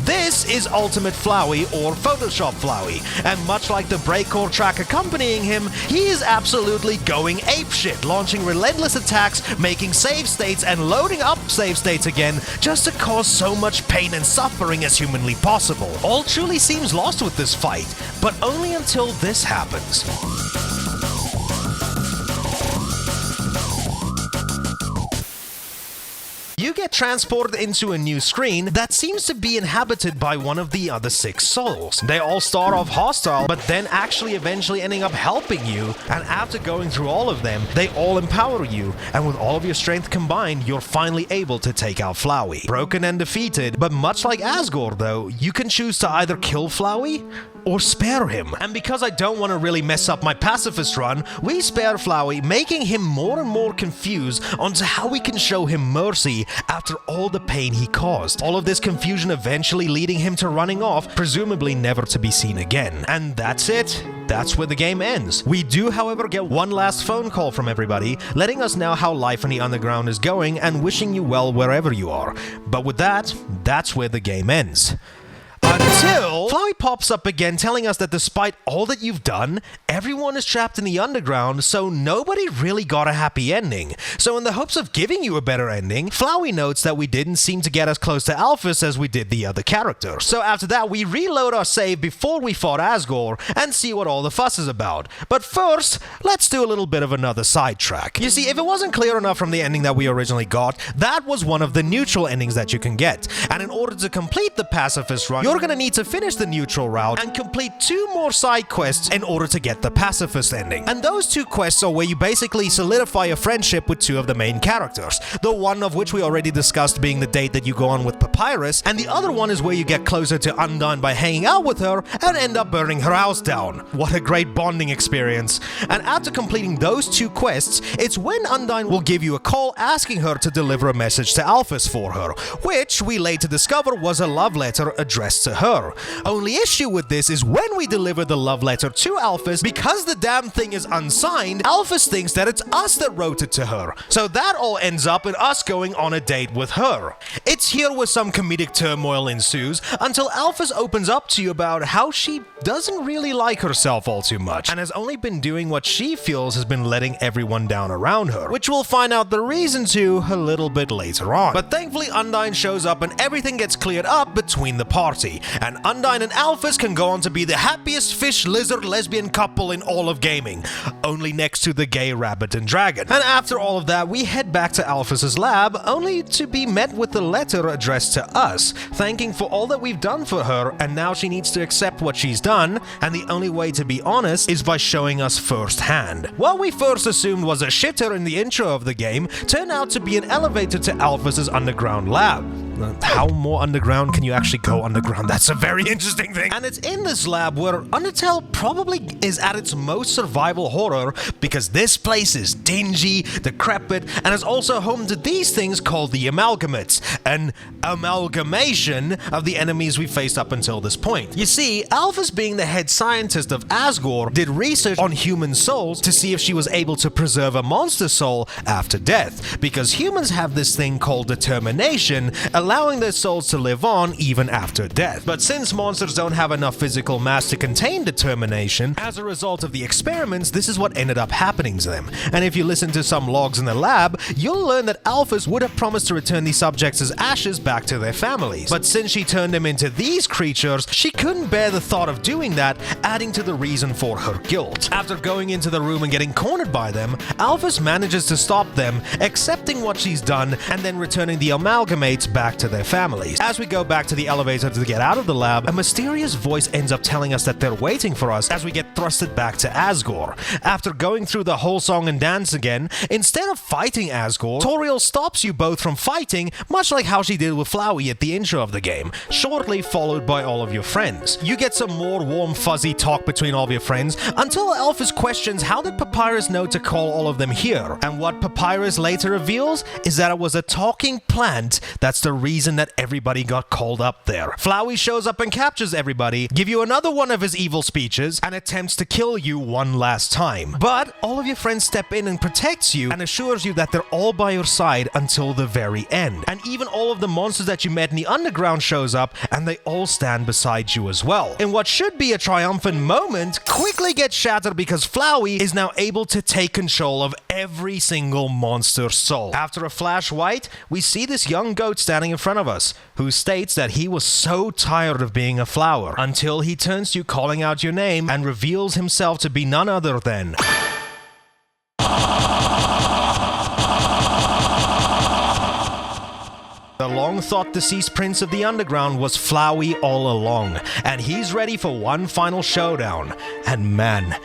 This is Ultimate Flowey or Photoshop Flowey, and much like the breakcore track accompanying him, he is absolutely going apeshit, launching relentless attacks, making save states and loading up save states again just to cause so much pain and suffering as humanly possible. All truly seems lost with this fight, but only until this happens. You get transported into a new screen that seems to be inhabited by one of the other 6 souls. They all start off hostile, but then actually eventually ending up helping you, and after going through all of them, they all empower you, and with all of your strength combined, you're finally able to take out Flowey. Broken and defeated, but much like Asgore though, you can choose to either kill Flowey or spare him. And because I don't want to really mess up my pacifist run, we spare Flowey, making him more and more confused onto how we can show him mercy after all the pain he caused. All of this confusion eventually leading him to running off, presumably never to be seen again. And that's it. That's where the game ends. We do, however, get one last phone call from everybody, letting us know how life in the underground is going and wishing you well wherever you are. But with that, that's where the game ends. Until Flowey pops up again telling us that despite all that you've done, everyone is trapped in the underground, so nobody really got a happy ending. So in the hopes of giving you a better ending, Flowey notes that we didn't seem to get as close to Alphys as we did the other characters. So after that, we reload our save before we fought Asgore and see what all the fuss is about. But first, let's do a little bit of another sidetrack. You see, if it wasn't clear enough from the ending that we originally got, that was one of the neutral endings that you can get. And in order to complete the pacifist run, you're gonna need to finish the neutral route and complete 2 more side quests in order to get the pacifist ending. And those 2 quests are where you basically solidify a friendship with 2 of the main characters. The one of which we already discussed being the date that you go on with Papyrus, and the other one is where you get closer to Undyne by hanging out with her and end up burning her house down. What a great bonding experience. And after completing those 2 quests, it's when Undyne will give you a call asking her to deliver a message to Alphys for her, which we later discover was a love letter addressed to to her. Only issue with this is when we deliver the love letter to Alphys, because the damn thing is unsigned, Alphys thinks that it's us that wrote it to her. So that all ends up in us going on a date with her. It's here where some comedic turmoil ensues until Alphys opens up to you about how she doesn't really like herself all too much and has only been doing what she feels has been letting everyone down around her, which we'll find out the reason to a little bit later on. But thankfully Undyne shows up and everything gets cleared up between the party, and Undyne and Alphys can go on to be the happiest fish lizard lesbian couple in all of gaming, only next to the gay rabbit and dragon. And after all of that, we head back to Alphys' lab, only to be met with a letter addressed to us, thanking for all that we've done for her, and now she needs to accept what she's done, and the only way to be honest is by showing us firsthand. What we first assumed was a shitter in the intro of the game turned out to be an elevator to Alphys' underground lab. How more underground can you actually go underground? That's a very interesting thing. And it's in this lab where Undertale probably is at its most survival horror, because this place is dingy, decrepit, and is also home to these things called the Amalgamates, an amalgamation of the enemies we faced up until this point. You see, Alphys, being the head scientist of Asgore, did research on human souls to see if she was able to preserve a monster soul after death, because humans have this thing called determination, allowing their souls to live on even after death. But since monsters don't have enough physical mass to contain determination, as a result of the experiments, this is what ended up happening to them. And if you listen to some logs in the lab, you'll learn that Alphys would have promised to return these subjects as ashes back to their families. But since she turned them into these creatures, she couldn't bear the thought of doing that, adding to the reason for her guilt. After going into the room and getting cornered by them, Alphys manages to stop them, accepting what she's done, and then returning the amalgamates back to their families. As we go back to the elevator to get out of the lab, a mysterious voice ends up telling us that they're waiting for us as we get thrusted back to Asgore. After going through the whole song and dance again, instead of fighting Asgore, Toriel stops you both from fighting, much like how she did with Flowey at the intro of the game, shortly followed by all of your friends. You get some more warm fuzzy talk between all of your friends until Alphys questions how did Papyrus know to call all of them here, and what Papyrus later reveals is that it was a talking plant that's the reason that everybody got called up there. Flowey shows up and captures everybody, give you another one of his evil speeches, and attempts to kill you one last time. But all of your friends step in and protects you and assures you that they're all by your side until the very end. And even all of the monsters that you met in the underground shows up, and they all stand beside you as well. In what should be a triumphant moment, quickly gets shattered because Flowey is now able to take control of every single monster soul. After a flash white, we see this young goat standing in front of us, who states that he was so tired of being a flower, until he turns to you calling out your name and reveals himself to be none other than... The long-thought deceased prince of the underground was Flowey all along, and he's ready for one final showdown. And man,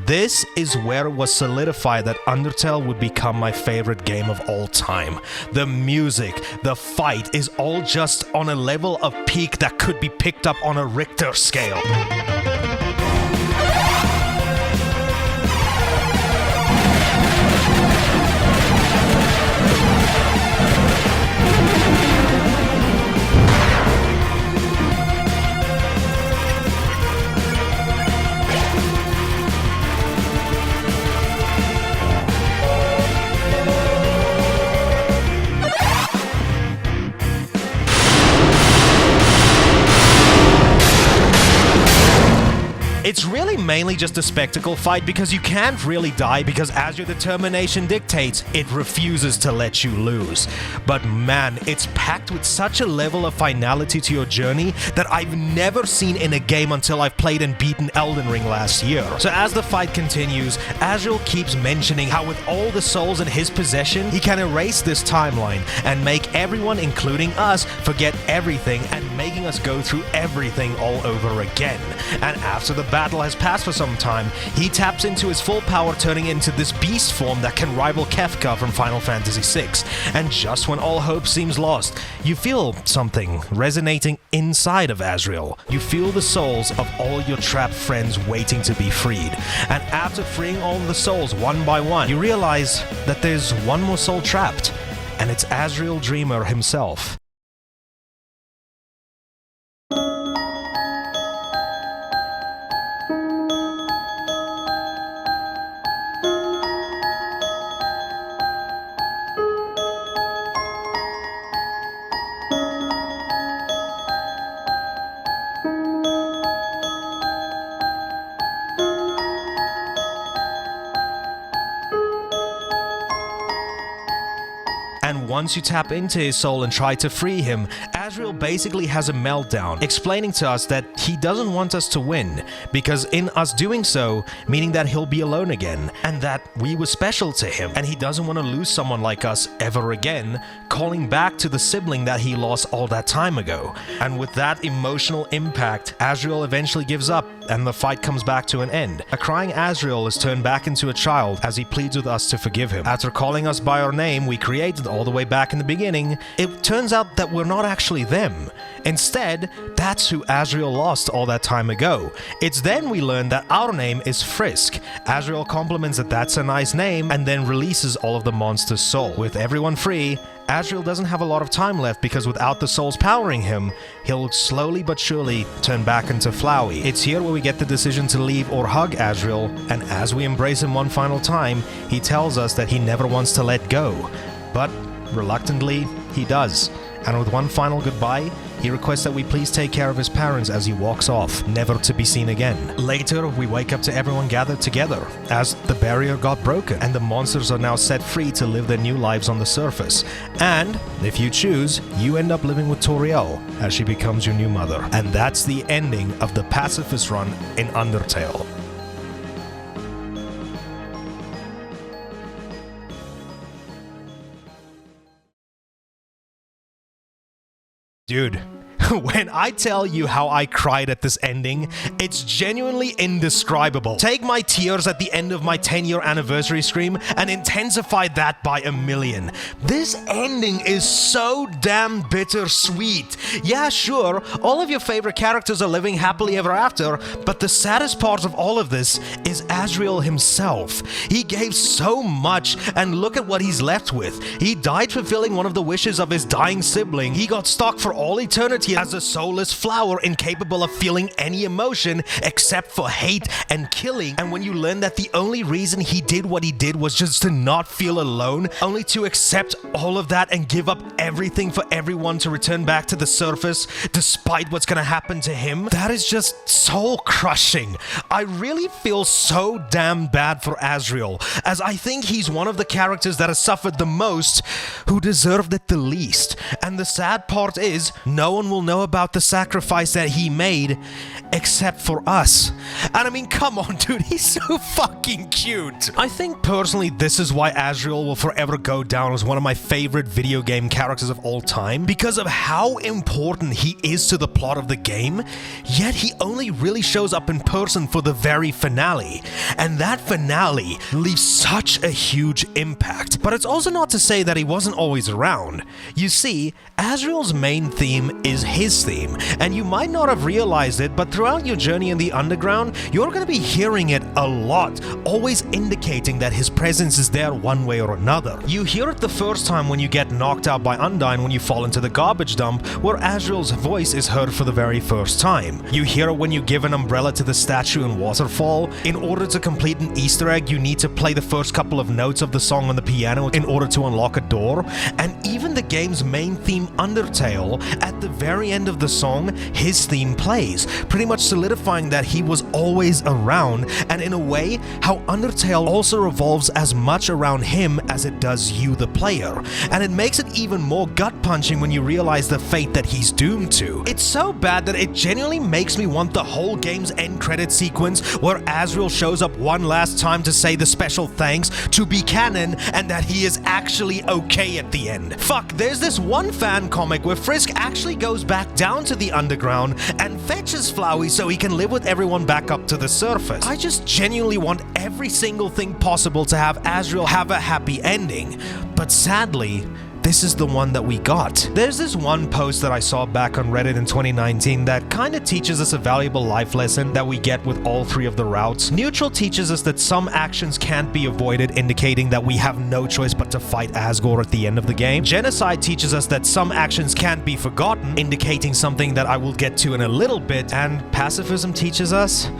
this is where it was solidified that Undertale would become my favorite game of all time. The music, the fight is all just on a level of peak that could be picked up on a Richter scale. It's really mainly just a spectacle fight because you can't really die because as your determination dictates, it refuses to let you lose. But man, it's packed with such a level of finality to your journey that I've never seen in a game until I've played and beaten Elden Ring last year. So as the fight continues, Azrael keeps mentioning how with all the souls in his possession, he can erase this timeline and make everyone, including us, forget everything and making us go through everything all over again. And after the battle has passed for some time, he taps into his full power, turning into this beast form that can rival Kefka from Final Fantasy VI. And just when all hope seems lost, you feel something resonating inside of Azrael. You feel the souls of all your trapped friends waiting to be freed. And after freeing all the souls one by one, you realize that there's one more soul trapped, and it's Azrael Dreamer himself. once you tap into his soul and try to free him, Azrael basically has a meltdown, explaining to us that he doesn't want us to win, because in us doing so, meaning that he'll be alone again, and that we were special to him, and he doesn't want to lose someone like us ever again, calling back to the sibling that he lost all that time ago. And with that emotional impact, Azrael eventually gives up, and the fight comes back to an end. A crying Azrael is turned back into a child as he pleads with us to forgive him. After calling us by our name we created all the way back in the beginning, it turns out that we're not actually them. Instead, that's who Azrael lost all that time ago. It's then we learn that our name is Frisk. Azrael compliments that that's a nice name and then releases all of the monster's soul. With everyone free, Azrael doesn't have a lot of time left because without the souls powering him, he'll slowly but surely turn back into Flowey. It's here where we get the decision to leave or hug Azrael, and as we embrace him one final time, he tells us that he never wants to let go. But reluctantly, he does. And with one final goodbye, he requests that we please take care of his parents as he walks off, never to be seen again. Later, we wake up to everyone gathered together, as the barrier got broken, and the monsters are now set free to live their new lives on the surface. And, if you choose, you end up living with Toriel, as she becomes your new mother. And that's the ending of the pacifist run in Undertale. Dude, when I tell you how I cried at this ending, it's genuinely indescribable. Take my tears at the end of my 10-year anniversary stream and intensify that by 1,000,000. This ending is so damn bittersweet. Yeah, sure, all of your favorite characters are living happily ever after, but the saddest part of all of this is Azrael himself. He gave so much, and look at what he's left with. He died fulfilling one of the wishes of his dying sibling. He got stuck for all eternity as a soulless flower incapable of feeling any emotion except for hate and killing. And when you learn that the only reason he did what he did was just to not feel alone, only to accept all of that and give up everything for everyone to return back to the surface despite what's gonna happen to him, that is just soul crushing. I really feel so damn bad for Azrael, as I think he's one of the characters that has suffered the most who deserved it the least. And the sad part is, no one will know about the sacrifice that he made except for us. And I mean, come on, dude, he's so fucking cute. I think personally this is why Azrael will forever go down as one of my favorite video game characters of all time, because of how important he is to the plot of the game, yet he only really shows up in person for the very finale. And that finale leaves such a huge impact. But it's also not to say that he wasn't always around. You see, Azrael's main theme is his theme, and you might not have realized it, but throughout your journey in the underground, you're going to be hearing it a lot, always indicating that his presence is there one way or another. You hear it the first time when you get knocked out by Undyne when you fall into the garbage dump, where Azrael's voice is heard for the very first time. You hear it when you give an umbrella to the statue in Waterfall. In order to complete an Easter egg, you need to play the first couple of notes of the song on the piano in order to unlock a door. And even the game's main theme, Undertale, at the very end of the song, his theme plays, pretty much solidifying that he was always around, and in a way, how Undertale also revolves as much around him as it does you, the player. And it makes it even more gut-punching when you realize the fate that he's doomed to. It's so bad that it genuinely makes me want the whole game's end credit sequence where Azrael shows up one last time to say the special thanks to be canon and that he is actually okay at the end. Fuck, there's this one fan comic where Frisk actually goes back down to the underground and fetches Flowey so he can live with everyone back up to the surface. I just genuinely want every single thing possible to have Azrael have a happy ending, but sadly, this is the one that we got. There's this one post that I saw back on Reddit in 2019 that kind of teaches us a valuable life lesson that we get with all three of the routes. Neutral teaches us that some actions can't be avoided, indicating that we have no choice but to fight Asgore at the end of the game. Genocide teaches us that some actions can't be forgotten, indicating something that I will get to in a little bit. And pacifism teaches us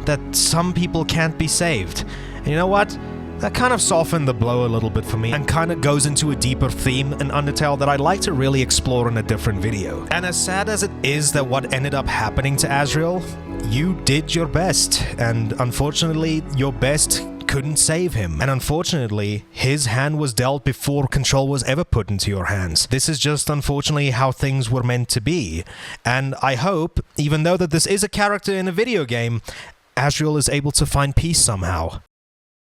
that some people can't be saved. And you know what? That kind of softened the blow a little bit for me and kind of goes into a deeper theme in Undertale that I'd like to really explore in a different video. And as sad as it is that what ended up happening to Azrael, you did your best, and unfortunately your best couldn't save him. And unfortunately, his hand was dealt before control was ever put into your hands. This is just unfortunately how things were meant to be. And I hope, even though that this is a character in a video game, Asriel is able to find peace somehow.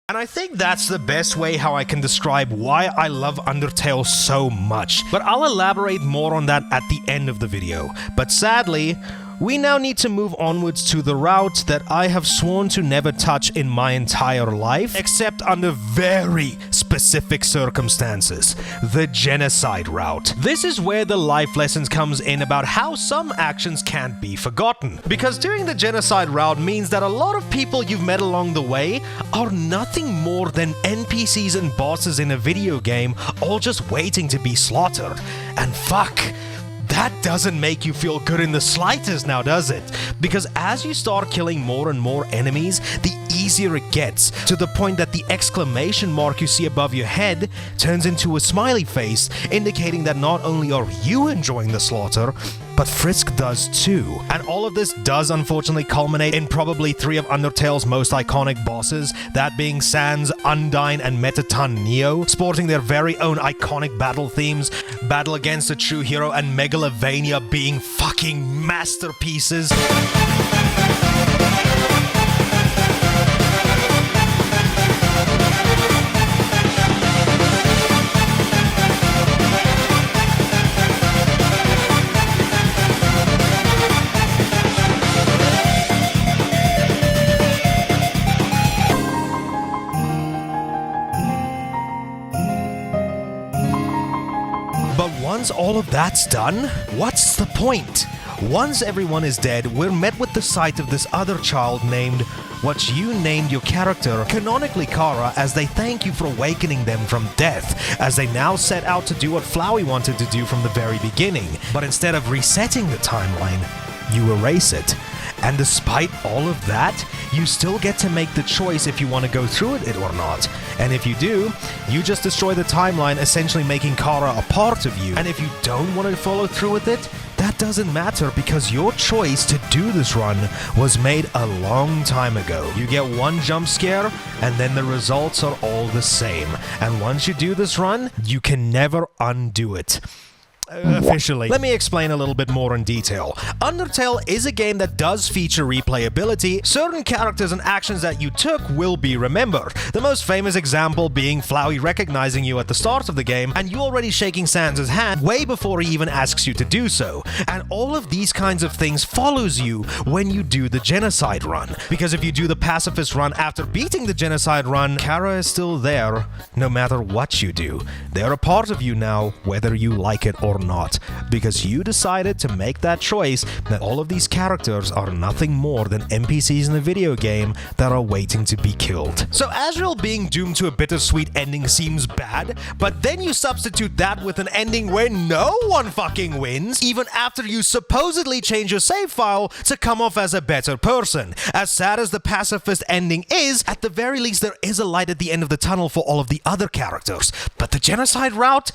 And I think that's the best way how I can describe why I love Undertale so much. But I'll elaborate more on that at the end of the video. But sadly, we now need to move onwards to the route that I have sworn to never touch in my entire life, except under very specific circumstances. The genocide route. This is where the life lessons comes in about how some actions can't be forgotten. Because doing the genocide route means that a lot of people you've met along the way are nothing more than NPCs and bosses in a video game, all just waiting to be slaughtered. And fuck, that doesn't make you feel good in the slightest now, does it? Because as you start killing more and more enemies, the easier it gets, to the point that the exclamation mark you see above your head turns into a smiley face, indicating that not only are you enjoying the slaughter, but Frisk does too. And all of this does unfortunately culminate in probably 3 of Undertale's most iconic bosses, that being Sans, Undyne, and Metaton Neo, sporting their very own iconic battle themes, Battle Against a True Hero and Megalovania being fucking masterpieces. But once all of that's done, what's the point? Once everyone is dead, we're met with the sight of this other child named what you named your character, canonically Kara, as they thank you for awakening them from death, as they now set out to do what Flowey wanted to do from the very beginning. But instead of resetting the timeline, you erase it. And despite all of that, you still get to make the choice if you want to go through it or not. And if you do, you just destroy the timeline, essentially making Kara a part of you. And if you don't want to follow through with it, that doesn't matter, because your choice to do this run was made a long time ago. You get one jump scare, and then the results are all the same. And once you do this run, you can never undo it. Officially. Let me explain a little bit more in detail. Undertale is a game that does feature replayability. Certain characters and actions that you took will be remembered. The most famous example being Flowey recognizing you at the start of the game and you already shaking Sans' hand way before he even asks you to do so. And all of these kinds of things follows you when you do the genocide run. Because if you do the pacifist run after beating the genocide run, Kara is still there no matter what you do. They're a part of you now, whether you like it or not, because you decided to make that choice that all of these characters are nothing more than NPCs in the video game that are waiting to be killed. So Asriel being doomed to a bittersweet ending seems bad, but then you substitute that with an ending where no one fucking wins, even after you supposedly change your save file to come off as a better person. As sad as the pacifist ending is, at the very least there is a light at the end of the tunnel for all of the other characters. But the genocide route?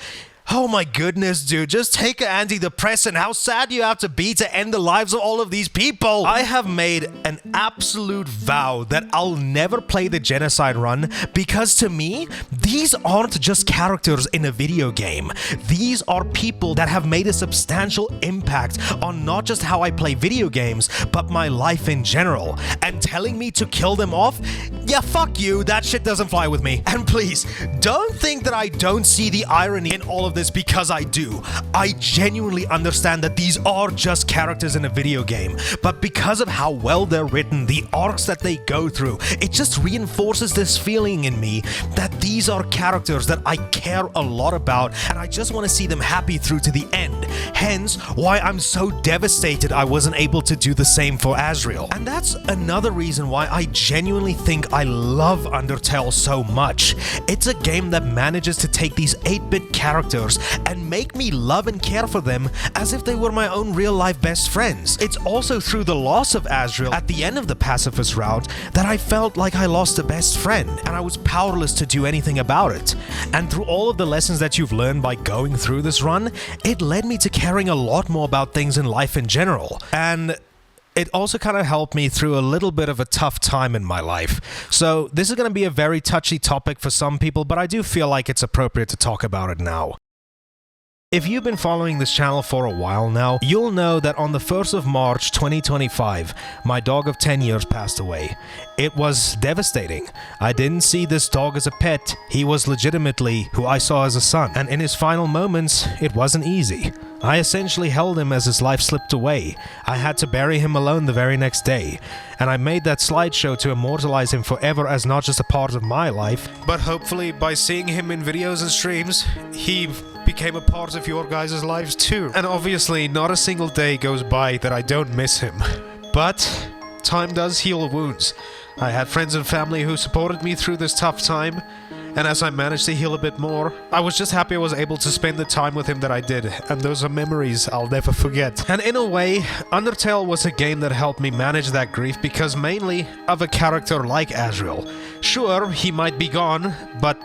Oh my goodness, dude, just take an antidepressant. How sad you have to be to end the lives of all of these people. I have made an absolute vow that I'll never play the genocide run, because to me, these aren't just characters in a video game. These are people that have made a substantial impact on not just how I play video games, but my life in general. And telling me to kill them off? Yeah, fuck you, that shit doesn't fly with me. And please, don't think that I don't see the irony in all of this, because I do. I genuinely understand that these are just characters in a video game, but because of how well they're written, the arcs that they go through, it just reinforces this feeling in me that these are characters that I care a lot about, and I just want to see them happy through to the end. Hence, why I'm so devastated I wasn't able to do the same for Asriel. And that's another reason why I genuinely think I love Undertale so much. It's a game that manages to take these 8-bit characters and make me love and care for them as if they were my own real-life best friends. It's also through the loss of Asriel at the end of the pacifist route that I felt like I lost a best friend, and I was powerless to do anything about it. And through all of the lessons that you've learned by going through this run, it led me to caring a lot more about things in life in general. And it also kind of helped me through a little bit of a tough time in my life. So this is going to be a very touchy topic for some people, but I do feel like it's appropriate to talk about it now. If you've been following this channel for a while now, you'll know that on the 1st of March 2025, my dog of 10 years passed away. It was devastating. I didn't see this dog as a pet. He was legitimately who I saw as a son, and in his final moments, it wasn't easy. I essentially held him as his life slipped away. I had to bury him alone the very next day, and I made that slideshow to immortalize him forever as not just a part of my life, but hopefully by seeing him in videos and streams, he became a part of your guys' lives too. And obviously, not a single day goes by that I don't miss him. But time does heal wounds. I had friends and family who supported me through this tough time, and as I managed to heal a bit more, I was just happy I was able to spend the time with him that I did, and those are memories I'll never forget. And in a way, Undertale was a game that helped me manage that grief because mainly of a character like Asriel. Sure, he might be gone, but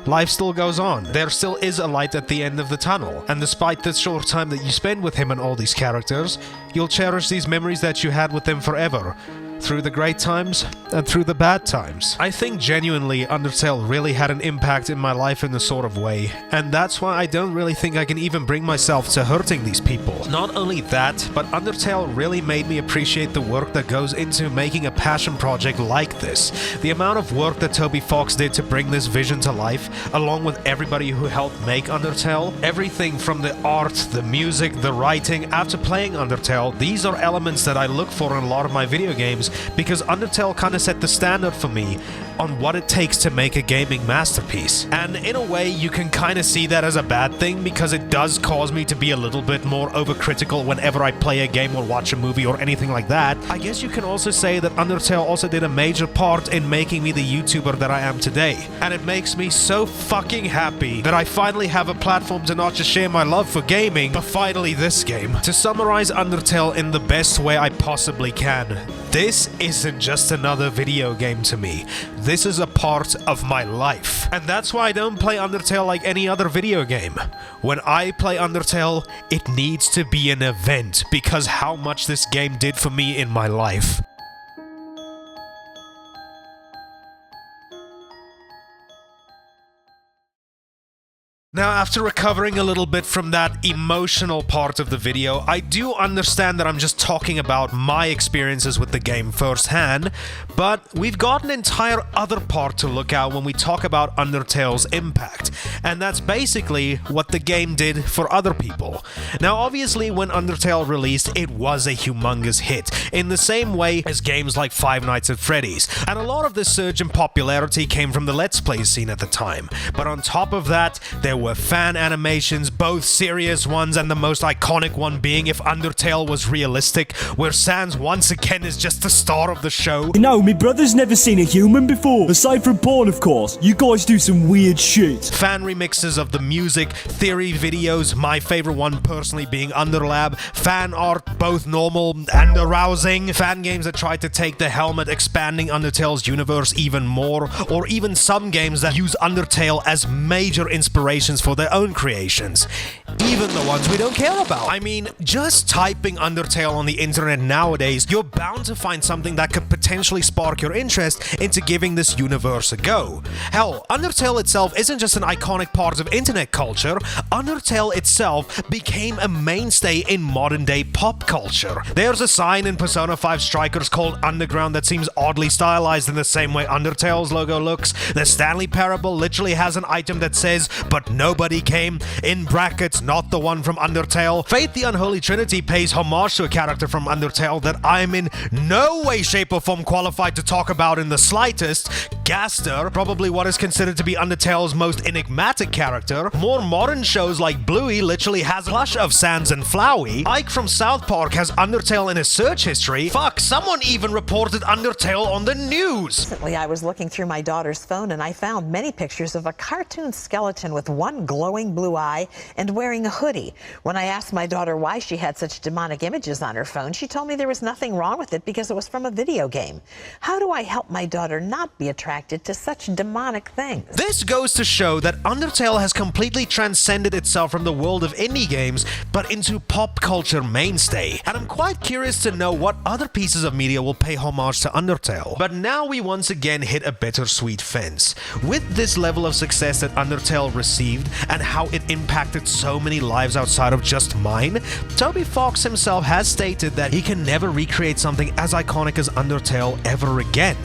life still goes on. There still is a light at the end of the tunnel, and despite the short time that you spend with him and all these characters, you'll cherish these memories that you had with them forever. Through the great times and through the bad times. I think genuinely Undertale really had an impact in my life in a sort of way, and that's why I don't really think I can even bring myself to hurting these people. Not only that, but Undertale really made me appreciate the work that goes into making a passion project like this. The amount of work that Toby Fox did to bring this vision to life, along with everybody who helped make Undertale, everything from the art, the music, the writing. After playing Undertale, these are elements that I look for in a lot of my video games, because Undertale kind of set the standard for me on what it takes to make a gaming masterpiece. And in a way, you can kind of see that as a bad thing, because it does cause me to be a little bit more overcritical whenever I play a game or watch a movie or anything like that. I guess you can also say that Undertale also did a major part in making me the YouTuber that I am today. And it makes me so fucking happy that I finally have a platform to not just share my love for gaming, but finally this game. To summarize Undertale in the best way I possibly can, this isn't just another video game to me. This is a part of my life. And that's why I don't play Undertale like any other video game. When I play Undertale, it needs to be an event because how much this game did for me in my life. Now, after recovering a little bit from that emotional part of the video, I do understand that I'm just talking about my experiences with the game firsthand, but we've got an entire other part to look at when we talk about Undertale's impact, and that's basically what the game did for other people. Now, obviously, when Undertale released, it was a humongous hit, in the same way as games like Five Nights at Freddy's, and a lot of this surge in popularity came from the Let's Play scene at the time. But on top of that, there were fan animations, both serious ones and the most iconic one being If Undertale Was Realistic, where Sans once again is just the star of the show. You know, my brother's never seen a human before. Aside from porn, of course. You guys do some weird shit. Fan remixes of the music, theory videos, my favorite one personally being Underlab, fan art, both normal and arousing, fan games that tried to take the helmet, expanding Undertale's universe even more, or even some games that use Undertale as major inspirations for their own creations, even the ones we don't care about. I mean, just typing Undertale on the internet nowadays, you're bound to find something that could potentially spark your interest into giving this universe a go. Hell, Undertale itself isn't just an iconic part of internet culture, Undertale itself became a mainstay in modern day pop culture. There's a sign in Persona 5 Strikers called Underground that seems oddly stylized in the same way Undertale's logo looks. The Stanley Parable literally has an item that says, "But nobody came," in brackets, not the one from Undertale. Fate the Unholy Trinity pays homage to a character from Undertale that I'm in no way, shape or form qualified to talk about in the slightest. Gaster, probably what is considered to be Undertale's most enigmatic character. More modern shows like Bluey literally has a plush of Sans and Flowey. Ike from South Park has Undertale in his search history. Fuck, someone even reported Undertale on the news. Recently, I was looking through my daughter's phone and I found many pictures of a cartoon skeleton with one glowing blue eye and wearing a hoodie. When I asked my daughter why she had such demonic images on her phone, she told me there was nothing wrong with it because it was from a video game. How do I help my daughter not be attracted attracted to such demonic things. This goes to show that Undertale has completely transcended itself from the world of indie games, but into pop culture mainstay. And I'm quite curious to know what other pieces of media will pay homage to Undertale. But now we once again hit a bittersweet fence. With this level of success that Undertale received, and how it impacted so many lives outside of just mine, Toby Fox himself has stated that he can never recreate something as iconic as Undertale ever again.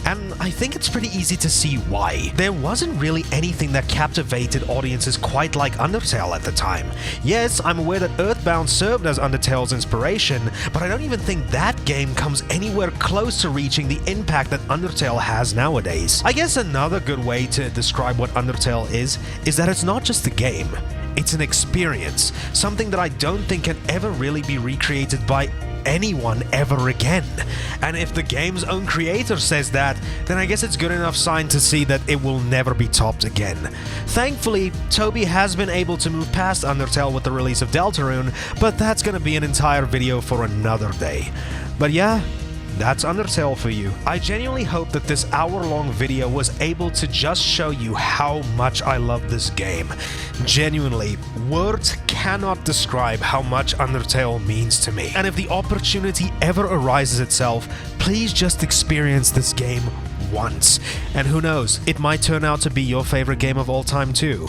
And I think it's pretty easy to see why. There wasn't really anything that captivated audiences quite like Undertale at the time. Yes, I'm aware that Earthbound served as Undertale's inspiration, but I don't even think that game comes anywhere close to reaching the impact that Undertale has nowadays. I guess another good way to describe what Undertale is that it's not just a game. It's an experience, something that I don't think can ever really be recreated by anyone ever again. And if the game's own creator says that, then I guess it's good enough sign to see that it will never be topped again. Thankfully, Toby has been able to move past Undertale with the release of Deltarune, but that's gonna be an entire video for another day. But yeah, that's Undertale for you. I genuinely hope that this hour-long video was able to just show you how much I love this game. Genuinely, words cannot describe how much Undertale means to me. And if the opportunity ever arises itself, please just experience this game once. And who knows, it might turn out to be your favorite game of all time too.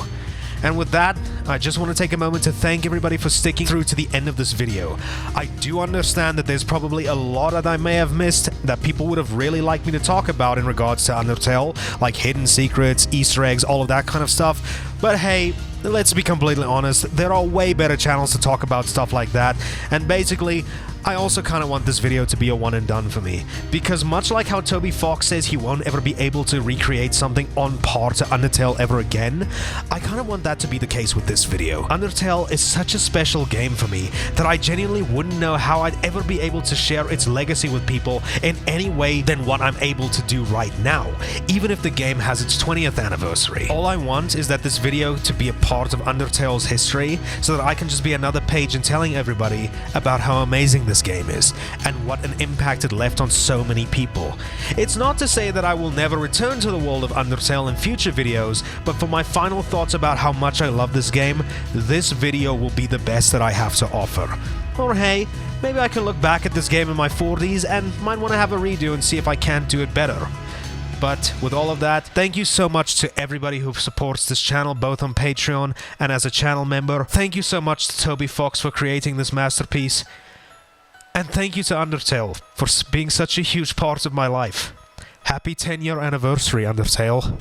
And with that, I just want to take a moment to thank everybody for sticking through to the end of this video. I do understand that there's probably a lot that I may have missed that people would have really liked me to talk about in regards to Undertale, like hidden secrets, Easter eggs, all of that kind of stuff. But hey, let's be completely honest, there are way better channels to talk about stuff like that, and basically, I also kind of want this video to be a one and done for me, because much like how Toby Fox says he won't ever be able to recreate something on par to Undertale ever again, I kind of want that to be the case with this video. Undertale is such a special game for me that I genuinely wouldn't know how I'd ever be able to share its legacy with people in any way than what I'm able to do right now, even if the game has its 20th anniversary. All I want is that this video to be a part of Undertale's history, so that I can just be another page in telling everybody about how amazing this game is, and what an impact it left on so many people. It's not to say that I will never return to the world of Undertale in future videos, but for my final thoughts about how much I love this game, this video will be the best that I have to offer. Or hey, maybe I can look back at this game in my 40s and might want to have a redo and see if I can't do it better. But with all of that, thank you so much to everybody who supports this channel, both on Patreon and as a channel member. Thank you so much to Toby Fox for creating this masterpiece. And thank you to Undertale for being such a huge part of my life. Happy 10-year anniversary, Undertale.